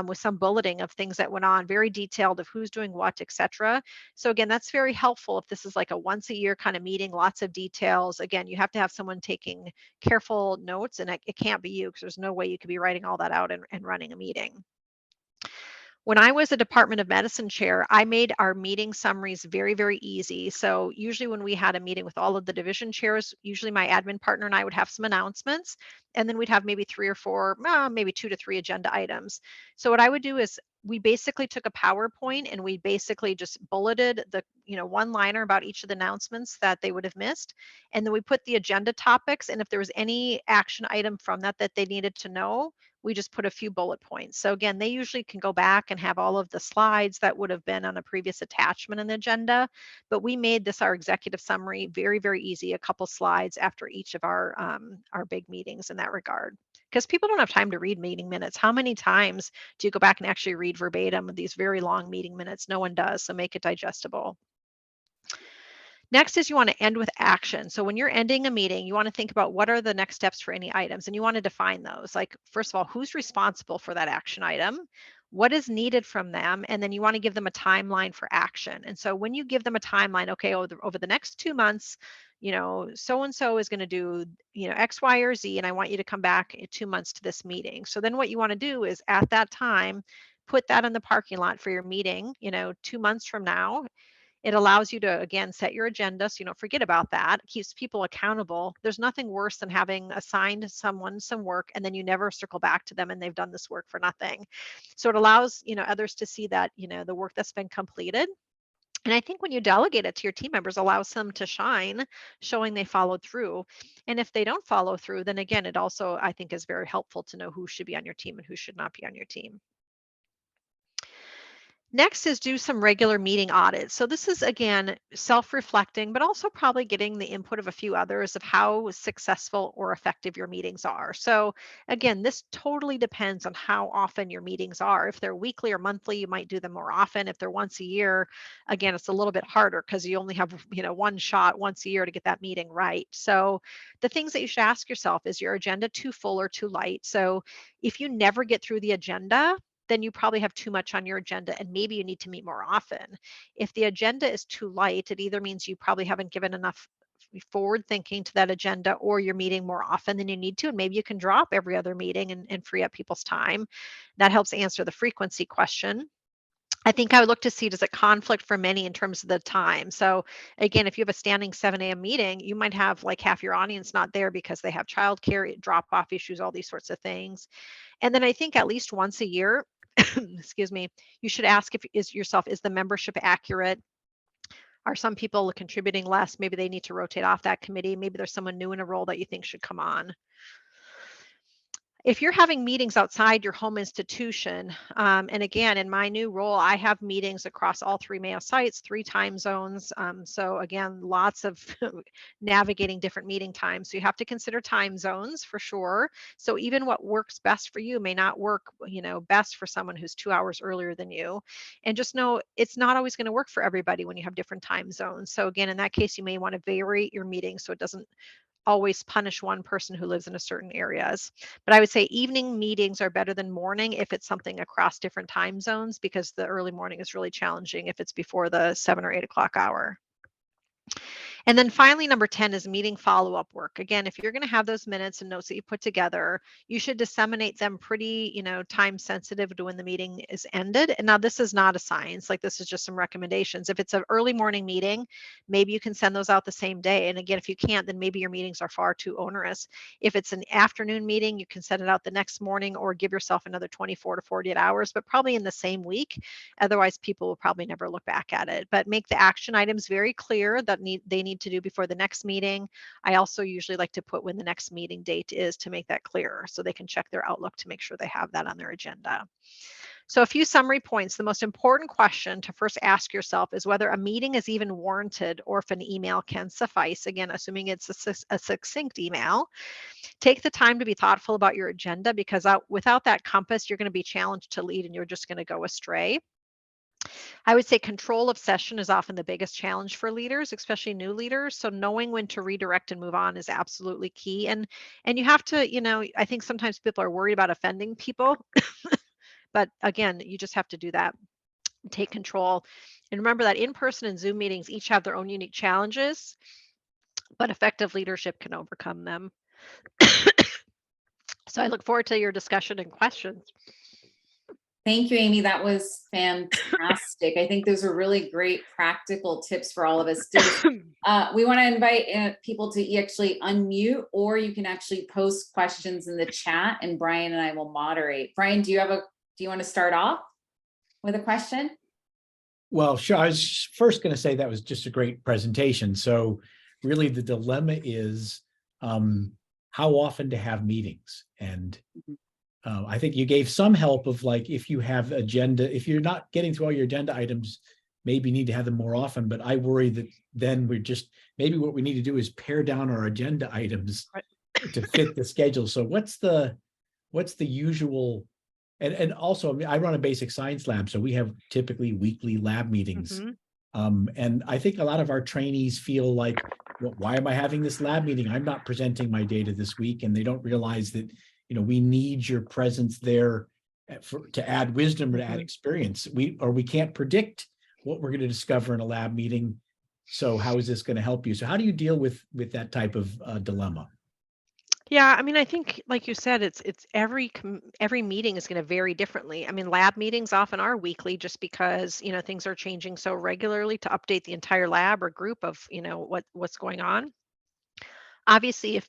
with some bulleting of things that went on, very detailed of who's doing what, etc. So again, that's very helpful if this is like a once a year kind of meeting, lots of details. Again, you have to have someone taking careful notes, and it can't be you because there's no way you could be writing all that out and running a meeting. When I was a Department of Medicine chair, I made our meeting summaries very, very easy. So usually when we had a meeting with all of the division chairs, usually my admin partner and I would have some announcements, and then we'd have maybe 3 or 4, maybe 2 to 3 agenda items. So what I would do is we basically took a PowerPoint and we basically just bulleted the, one-liner about each of the announcements that they would have missed. And then we put the agenda topics, and if there was any action item from that they needed to know, we just put a few bullet points. So again, they usually can go back and have all of the slides that would have been on a previous attachment in the agenda, but we made this our executive summary very, very easy, a couple slides after each of our big meetings in that regard. Because people don't have time to read meeting minutes. How many times do you go back and actually read verbatim these very long meeting minutes? No one does, so make it digestible. Next is you want to end with action. So when you're ending a meeting, you want to think about what are the next steps for any items, and you want to define those. Like, first of all, who's responsible for that action item? What is needed from them? And then you want to give them a timeline for action. And so when you give them a timeline, okay, over the next 2 months, so and so is going to do, X, Y, or Z, and I want you to come back in 2 months to this meeting. So then what you want to do is at that time, put that in the parking lot for your meeting, 2 months from now. It allows you to, again, set your agenda so you don't forget about that. It keeps people accountable. There's nothing worse than having assigned someone some work and then you never circle back to them and they've done this work for nothing. So it allows, others to see that, the work that's been completed. And I think when you delegate it to your team members, allows them to shine, showing they followed through. And if they don't follow through, then again, it also, I think, is very helpful to know who should be on your team and who should not be on your team. Next is do some regular meeting audits. So this is, again, self-reflecting, but also probably getting the input of a few others of how successful or effective your meetings are. So again, this totally depends on how often your meetings are. If they're weekly or monthly, you might do them more often. If they're once a year, again, it's a little bit harder because you only have, one shot once a year to get that meeting right. So the things that you should ask yourself, is your agenda too full or too light? So if you never get through the agenda, then you probably have too much on your agenda and maybe you need to meet more often. If the agenda is too light, it either means you probably haven't given enough forward thinking to that agenda, or you're meeting more often than you need to. And maybe you can drop every other meeting and free up people's time. That helps answer the frequency question. I think I would look to see, does it conflict for many in terms of the time? So again, if you have a standing 7 a.m. meeting, you might have like half your audience not there because they have childcare, drop off issues, all these sorts of things. And then I think at least once a year, excuse me, you should ask is the membership accurate? Are some people contributing less? Maybe they need to rotate off that committee. Maybe there's someone new in a role that you think should come on. If you're having meetings outside your home institution, and again, in my new role, I have meetings across all 3 Mayo sites, 3 time zones. So again, lots of navigating different meeting times. So you have to consider time zones for sure. So even what works best for you may not work, best for someone who's 2 hours earlier than you. And just know it's not always going to work for everybody when you have different time zones. So again, in that case, you may want to vary your meetings so it doesn't always punish one person who lives in a certain areas. But I would say evening meetings are better than morning if it's something across different time zones, because the early morning is really challenging if it's before the 7 or 8 o'clock hour. And then finally, number 10 is meeting follow-up work. Again, if you're going to have those minutes and notes that you put together, you should disseminate them pretty, time sensitive to when the meeting is ended. And now this is not a science, like this is just some recommendations. If it's an early morning meeting, maybe you can send those out the same day. And again, if you can't, then maybe your meetings are far too onerous. If it's an afternoon meeting, you can send it out the next morning or give yourself another 24 to 48 hours, but probably in the same week. Otherwise, people will probably never look back at it. But make the action items very clear that they need to do before the next meeting. I also usually like to put when the next meeting date is to make that clearer so they can check their Outlook to make sure they have that on their agenda. So a few summary points. The most important question to first ask yourself is whether a meeting is even warranted or if an email can suffice. Again, assuming it's a succinct email. Take the time to be thoughtful about your agenda, because without that compass, you're going to be challenged to lead and you're just going to go astray. I would say control of session is often the biggest challenge for leaders, especially new leaders. So knowing when to redirect and move on is absolutely key. And you have to, I think sometimes people are worried about offending people, but again, you just have to do that. Take control. And remember that in-person and Zoom meetings each have their own unique challenges, but effective leadership can overcome them. So I look forward to your discussion and questions. Thank you, Amy. That was fantastic. I think those are really great practical tips for all of us. We want to invite people to actually unmute, or you can actually post questions in the chat and Brian and I will moderate. Brian, do you want to start off with a question? Well, sure. I was first going to say that was just a great presentation. So really the dilemma is how often to have meetings. And I think you gave some help of like, if you have agenda, if you're not getting through all your agenda items, maybe you need to have them more often, but I worry that then maybe what we need to do is pare down our agenda items Right. to fit the schedule. So what's the usual, and also, I mean, I run a basic science lab, so we have typically weekly lab meetings. And I think a lot of our trainees feel like, well, why am I having this lab meeting? I'm not presenting my data this week, and they don't realize that, we need your presence there to add wisdom or to add experience. We can't predict what we're going to discover in a lab meeting. So how is this going to help you? So how do you deal with that type of dilemma? Yeah, I mean, I think, like you said, it's every meeting is going to vary differently. I mean, lab meetings often are weekly, just because things are changing so regularly to update the entire lab or group of what's going on. Obviously, if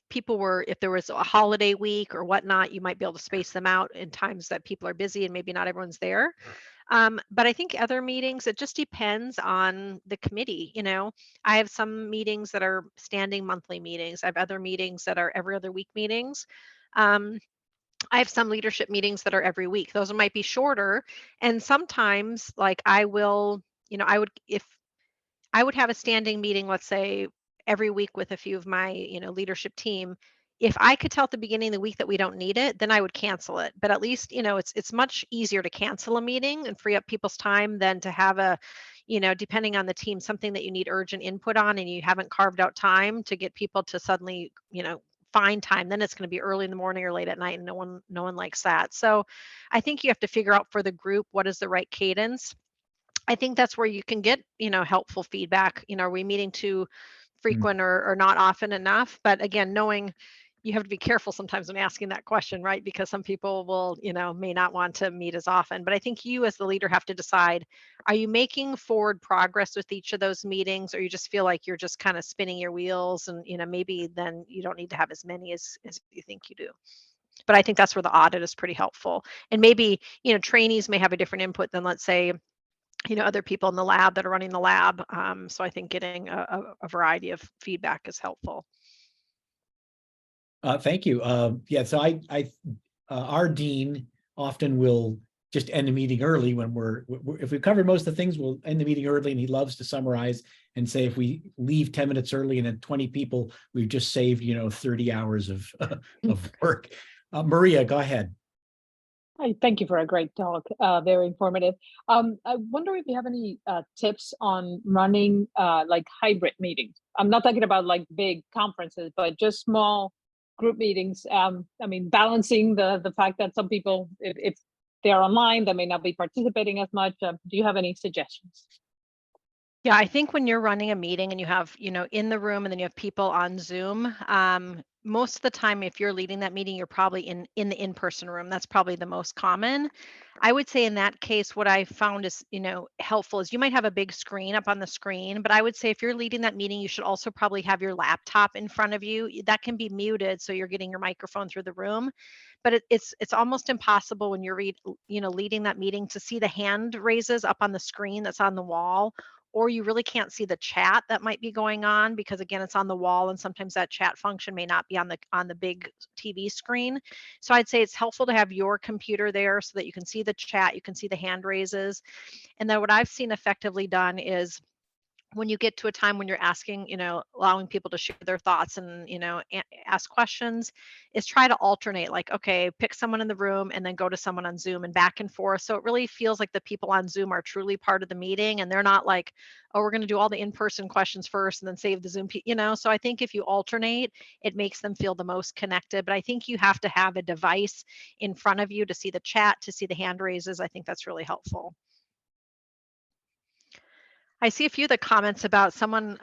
there was a holiday week or whatnot, you might be able to space them out in times that people are busy and maybe not everyone's there. But I think other meetings, it just depends on the committee. I have some meetings that are standing monthly meetings. I have other meetings that are every other week meetings. Um, I have some leadership meetings that are every week. Those might be shorter. And sometimes, like, if I would have a standing meeting, let's say every week with a few of my, leadership team. If I could tell at the beginning of the week that we don't need it, then I would cancel it. But at least, it's much easier to cancel a meeting and free up people's time than to have depending on the team, something that you need urgent input on and you haven't carved out time to get people to suddenly, find time. Then it's going to be early in the morning or late at night, and no one likes that. So I think you have to figure out for the group what is the right cadence. I think that's where you can get, helpful feedback. Are we meeting too frequent or not often enough? But again, knowing you have to be careful sometimes when asking that question, right? Because some people will, may not want to meet as often. But I think you as the leader have to decide, are you making forward progress with each of those meetings, or you just feel like you're just kind of spinning your wheels and, maybe then you don't need to have as many as you think you do. But I think that's where the audit is pretty helpful. And maybe, trainees may have a different input than, let's say, other people in the lab that are running the lab. So I think getting a variety of feedback is helpful. Thank you. Yeah, so our dean often will just end the meeting early when if we cover most of the things, we'll end the meeting early, and he loves to summarize and say, if we leave 10 minutes early and then 20 people, we've just saved, 30 hours of work. Maria, go ahead. Hi, thank you for a great talk. Very informative. I wonder if you have any tips on running like hybrid meetings. I'm not talking about like big conferences, but just small group meetings. I mean, balancing the fact that some people, if they're online, they may not be participating as much. Do you have any suggestions? Yeah, I think when you're running a meeting and you have, in the room and then you have people on Zoom, most of the time, if you're leading that meeting, you're probably in the in-person room. That's probably the most common. I would say in that case, what I found is, helpful is you might have a big screen up on the screen, but I would say if you're leading that meeting, you should also probably have your laptop in front of you. That can be muted, so you're getting your microphone through the room. But it's almost impossible when you're leading that meeting to see the hand raises up on the screen that's on the wall, or you really can't see the chat that might be going on because, again, it's on the wall and sometimes that chat function may not be on the big TV screen. So I'd say it's helpful to have your computer there so that you can see the chat, you can see the hand raises. And then what I've seen effectively done is, when you get to a time when you're asking, allowing people to share their thoughts and, ask questions, is try to alternate, like, okay, pick someone in the room and then go to someone on Zoom and back and forth. So it really feels like the people on Zoom are truly part of the meeting and they're not like, oh, we're going to do all the in-person questions first and then save the Zoom, So I think if you alternate, it makes them feel the most connected. But I think you have to have a device in front of you to see the chat, to see the hand raises. I think that's really helpful. I see a few of the comments about someone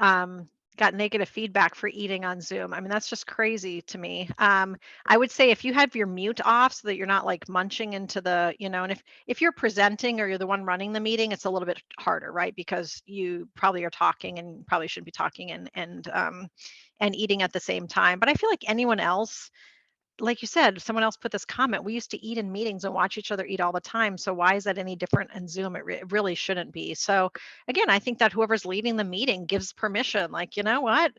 got negative feedback for eating on Zoom. I mean, that's just crazy to me. I would say if you have your mute off so that you're not like munching into the, and if you're presenting or you're the one running the meeting, it's a little bit harder, right? Because you probably are talking and probably shouldn't be talking and eating at the same time. But I feel like anyone else, like you said, someone else put this comment. We used to eat in meetings and watch each other eat all the time. So why is that any different in Zoom? It really shouldn't be. So again, I think that whoever's leading the meeting gives permission. Like, you know what?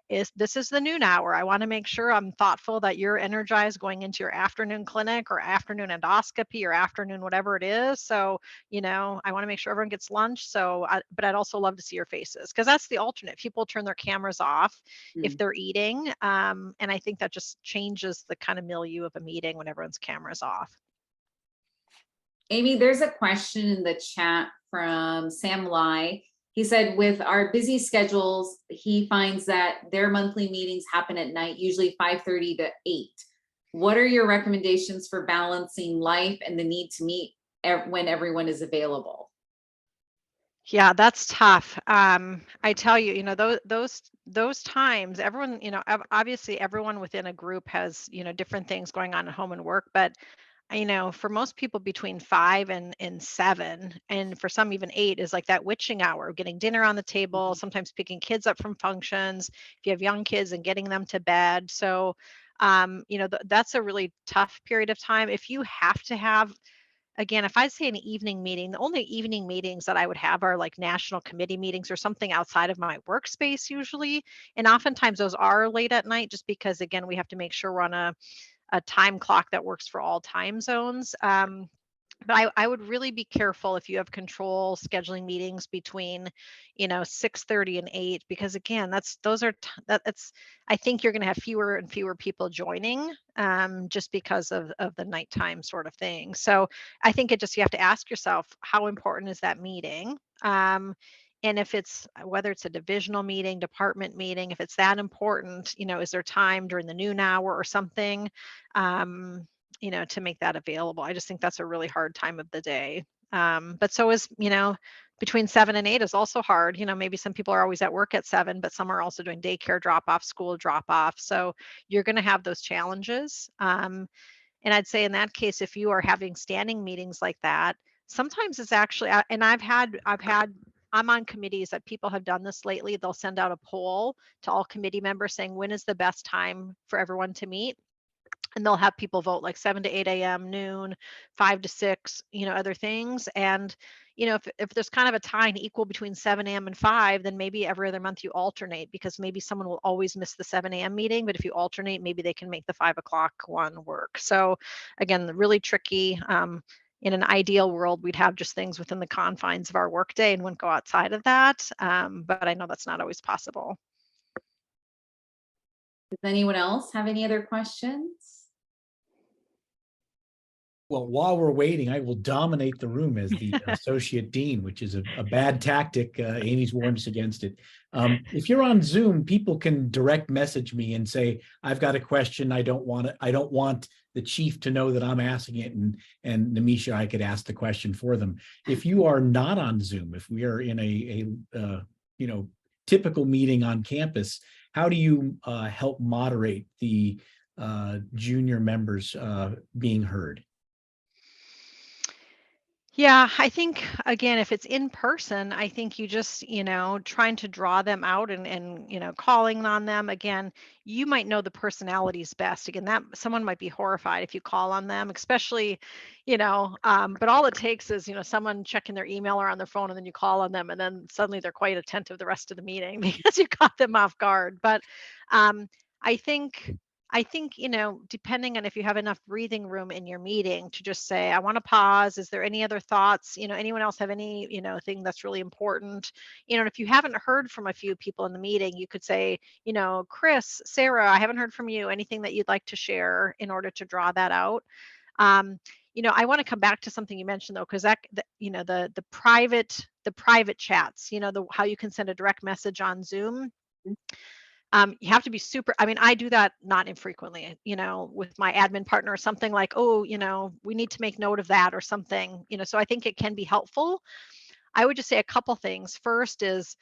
this is the noon hour. I want to make sure I'm thoughtful that you're energized going into your afternoon clinic or afternoon endoscopy or afternoon whatever it is. So, I want to make sure everyone gets lunch. So, but I'd also love to see your faces, because that's the alternate. People turn their cameras off if they're eating, and I think that just changes the kind of milieu of a meeting when everyone's cameras off. Amy, there's a question in the chat from Sam Lai. He said, with our busy schedules, he finds that their monthly meetings happen at night, usually 5:30 to 8. What are your recommendations for balancing life and the need to meet when everyone is available? Yeah, that's tough. I tell you, those times, everyone, obviously everyone within a group has, different things going on at home and work, but for most people between 5 and 7, and for some even 8, is like that witching hour, getting dinner on the table, sometimes picking kids up from functions, if you have young kids, and getting them to bed. So, that's a really tough period of time. If you have to have, again, if I'd say an evening meeting, the only evening meetings that I would have are like national committee meetings or something outside of my workspace usually. And oftentimes those are late at night, just because, again, we have to make sure we're on a time clock that works for all time zones. But I would really be careful if you have control scheduling meetings between 6:30 and 8, because again, that's I think you're going to have fewer and fewer people joining, just because of the nighttime sort of thing. So I think you have to ask yourself, how important is that meeting? And if it's, whether it's a divisional meeting, department meeting, if it's that important, is there time during the noon hour or something, to make that available? I just think that's a really hard time of the day. But so is, between 7 and 8 is also hard. Maybe some people are always at work at 7, but some are also doing daycare drop off, school drop off. So you're going to have those challenges. And I'd say in that case, if you are having standing meetings like that, sometimes it's actually, and I'm on committees that people have done this lately. They'll send out a poll to all committee members saying, when is the best time for everyone to meet? And they'll have people vote like 7 to 8 a.m., noon, 5 to 6, other things. And, if there's kind of a tie and equal between 7 a.m. and 5, then maybe every other month you alternate, because maybe someone will always miss the 7 a.m. meeting. But if you alternate, maybe they can make the 5 o'clock one work. So again, really tricky. In an ideal world, we'd have just things within the confines of our workday and wouldn't go outside of that. But I know that's not always possible. Does anyone else have any other questions? Well, while we're waiting, I will dominate the room as the associate dean, which is a bad tactic. Amy's warned us against it. If you're on Zoom, people can direct message me and say, I've got a question. I don't want the chief to know that I'm asking it. And Namisha, I could ask the question for them. If you are not on Zoom, if we are in a typical meeting on campus, how do you help moderate the junior members being heard? Yeah, I think, again, if it's in person, I think you just, trying to draw them out and calling on them. Again, you might know the personalities best. Again, that someone might be horrified if you call on them, especially, but all it takes is, someone checking their email or on their phone, and then you call on them, and then suddenly they're quite attentive the rest of the meeting because you caught them off guard. But I think depending on if you have enough breathing room in your meeting to just say, I want to pause. Is there any other thoughts? Anyone else have any, thing that's really important? And if you haven't heard from a few people in the meeting, you could say, Chris, Sarah, I haven't heard from you. Anything that you'd like to share in order to draw that out? I want to come back to something you mentioned though, because the private chats, how you can send a direct message on Zoom. You have to be super, I do that not infrequently, with my admin partner or something like, oh, we need to make note of that or something, so I think it can be helpful. I would just say a couple things. First is,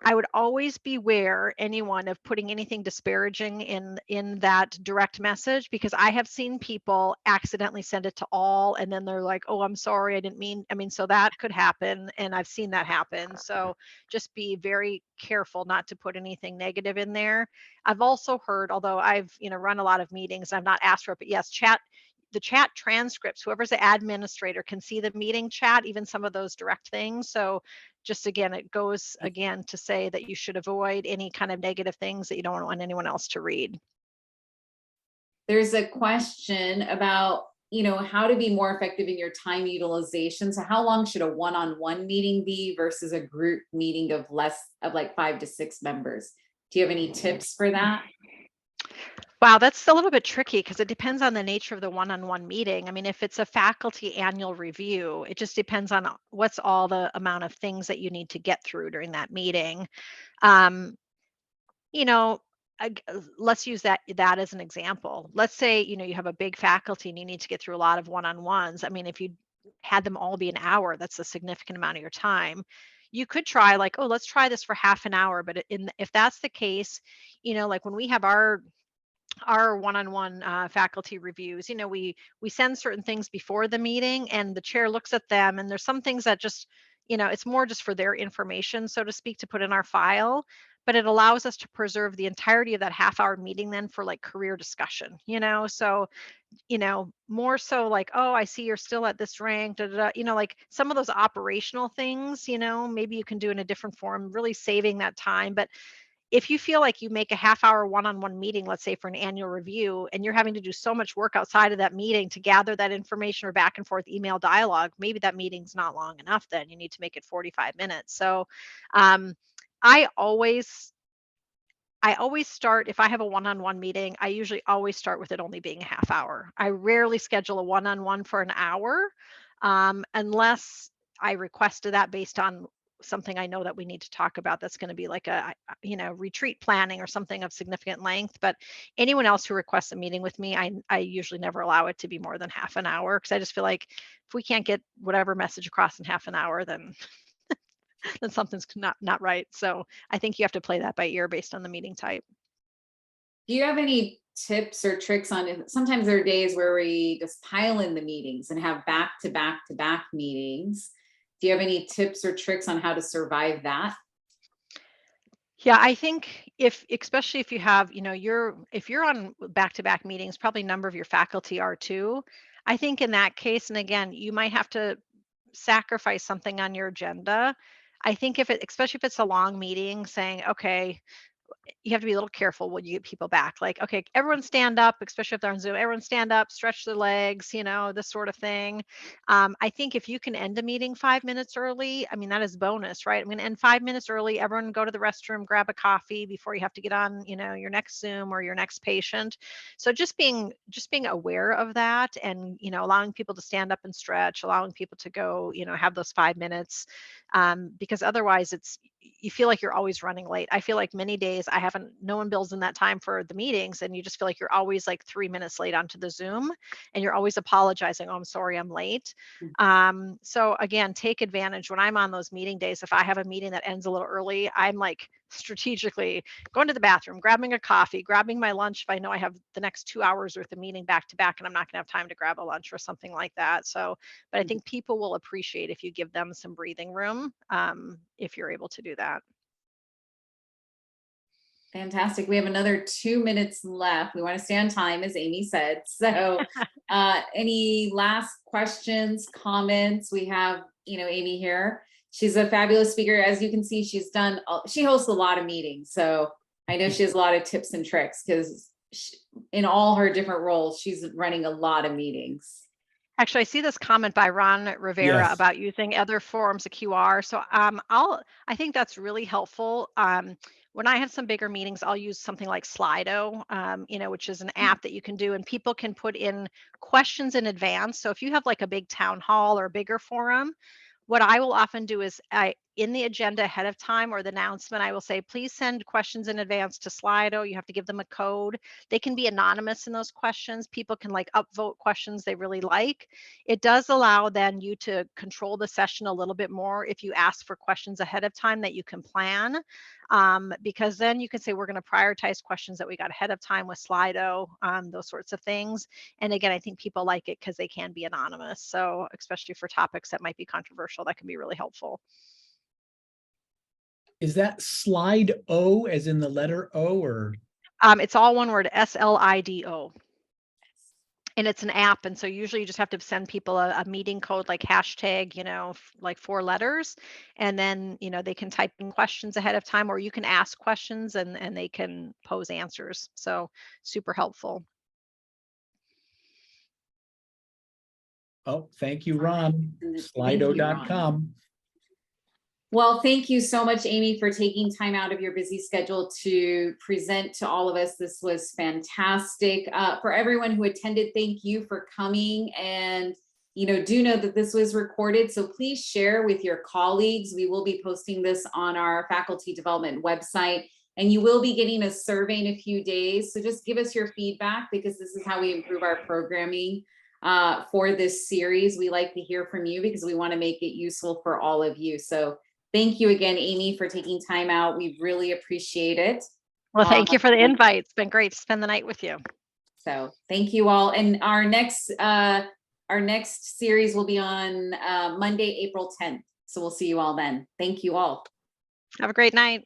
I would always beware anyone of putting anything disparaging in that direct message, because I have seen people accidentally send it to all, and then they're like, oh, I'm sorry, I didn't mean, so that could happen, and I've seen that happen. So just be very careful not to put anything negative in there. I've also heard, although I've run a lot of meetings, I've not asked for it, but yes, the chat transcripts, whoever's the administrator can see the meeting chat, even some of those direct things. So just again, it goes again to say that you should avoid any kind of negative things that you don't want anyone else to read. There's a question about, how to be more effective in your time utilization. So how long should a one-on-one meeting be versus a group meeting of like 5 to 6 members? Do you have any tips for that? Wow, that's a little bit tricky because it depends on the nature of the one-on-one meeting. I mean, if it's a faculty annual review, it just depends on what's all the amount of things that you need to get through during that meeting. You know, let's use that as an example. Let's say, you have a big faculty and you need to get through a lot of one-on-ones. I mean, if you had them all be an hour, that's a significant amount of your time. You could try like, oh, let's try this for half an hour. But if that's the case, like when we have our one-on-one faculty reviews, we send certain things before the meeting and the chair looks at them, and there's some things that just, it's more just for their information, so to speak, to put in our file, but it allows us to preserve the entirety of that half-hour meeting then for like career discussion, so more so like, oh, I see you're still at this rank, da, da, da, like some of those operational things, maybe you can do in a different form, really saving that time. But if you feel like you make a half-hour one-on-one meeting, let's say for an annual review, and you're having to do so much work outside of that meeting to gather that information or back and forth email dialogue, maybe that meeting's not long enough. Then you need to make it 45 minutes. So um, I always start, if I have a one-on-one meeting, I usually always start with it only being a half hour. I rarely schedule a one-on-one for an hour unless I requested that based on something I know that we need to talk about that's going to be like a retreat planning or something of significant length. But anyone else who requests a meeting with me, I usually never allow it to be more than half an hour, because I just feel like if we can't get whatever message across in half an hour, then then something's not right. So I think you have to play that by ear based on the meeting type. Do you have any tips or tricks on it? Sometimes there are days where we just pile in the meetings and have back to back to back meetings. Do you have any tips or tricks on how to survive that? Yeah, I think especially if you have, if you're on back-to-back meetings, probably a number of your faculty are too. I think in that case, and again, you might have to sacrifice something on your agenda. I think especially if it's a long meeting, saying, okay, you have to be a little careful when you get people back. Like, okay, everyone stand up, especially if they're on Zoom, everyone stand up, stretch their legs, this sort of thing. I think if you can end a meeting 5 minutes early, I mean, that is bonus, right? I mean, end 5 minutes early, everyone go to the restroom, grab a coffee before you have to get on, your next Zoom or your next patient. So just being aware of that, and, allowing people to stand up and stretch, allowing people to go, have those 5 minutes, because otherwise you feel like you're always running late. I feel like many days no one builds in that time for the meetings, and you just feel like you're always like 3 minutes late onto the Zoom, and you're always apologizing. Oh, I'm sorry, I'm late. So again, take advantage when I'm on those meeting days. If I have a meeting that ends a little early, I'm like strategically going to the bathroom, grabbing a coffee, grabbing my lunch if I know I have the next 2 hours worth of meeting back to back and I'm not going to have time to grab a lunch or something like that. So, but I think people will appreciate if you give them some breathing room, if you're able to do that. Fantastic. We have another 2 minutes left. We want to stay on time, as Amy said. So any last questions, comments? We have, Amy here. She's a fabulous speaker. As you can see, she hosts a lot of meetings. So I know she has a lot of tips and tricks, because in all her different roles, she's running a lot of meetings. Actually, I see this comment by Ron Rivera Yes. about using other forms of QR. So I think that's really helpful. When I have some bigger meetings, I'll use something like Slido, which is an app that you can do, and people can put in questions in advance. So if you have like a big town hall or a bigger forum, what I will often do is in the agenda ahead of time or the announcement, I will say, please send questions in advance to Slido. You have to give them a code. They can be anonymous in those questions. People can like upvote questions they really like. It does allow then you to control the session a little bit more if you ask for questions ahead of time that you can plan, because then you can say, we're going to prioritize questions that we got ahead of time with Slido, those sorts of things. And again, I think people like it because they can be anonymous. So especially for topics that might be controversial, that can be really helpful. Is that Slido as in the letter O, or? It's all one word, Slido. And it's an app, and so usually you just have to send people a meeting code, like hashtag, like 4 letters, and then they can type in questions ahead of time, or you can ask questions and they can pose answers. So super helpful. Oh, thank you, Ron. Thank you, Ron. Slido.com. Well, thank you so much, Amy, for taking time out of your busy schedule to present to all of us. This was fantastic. For everyone who attended, thank you for coming. And, do know that this was recorded, so please share with your colleagues. We will be posting this on our faculty development website, and you will be getting a survey in a few days. So just give us your feedback, because this is how we improve our programming for this series. We like to hear from you because we want to make it useful for all of you. So thank you again, Amy, for taking time out. We really appreciate it. Well, thank you for the invite. It's been great to spend the night with you. So thank you all. And our next series will be on Monday, April 10th. So we'll see you all then. Thank you all. Have a great night.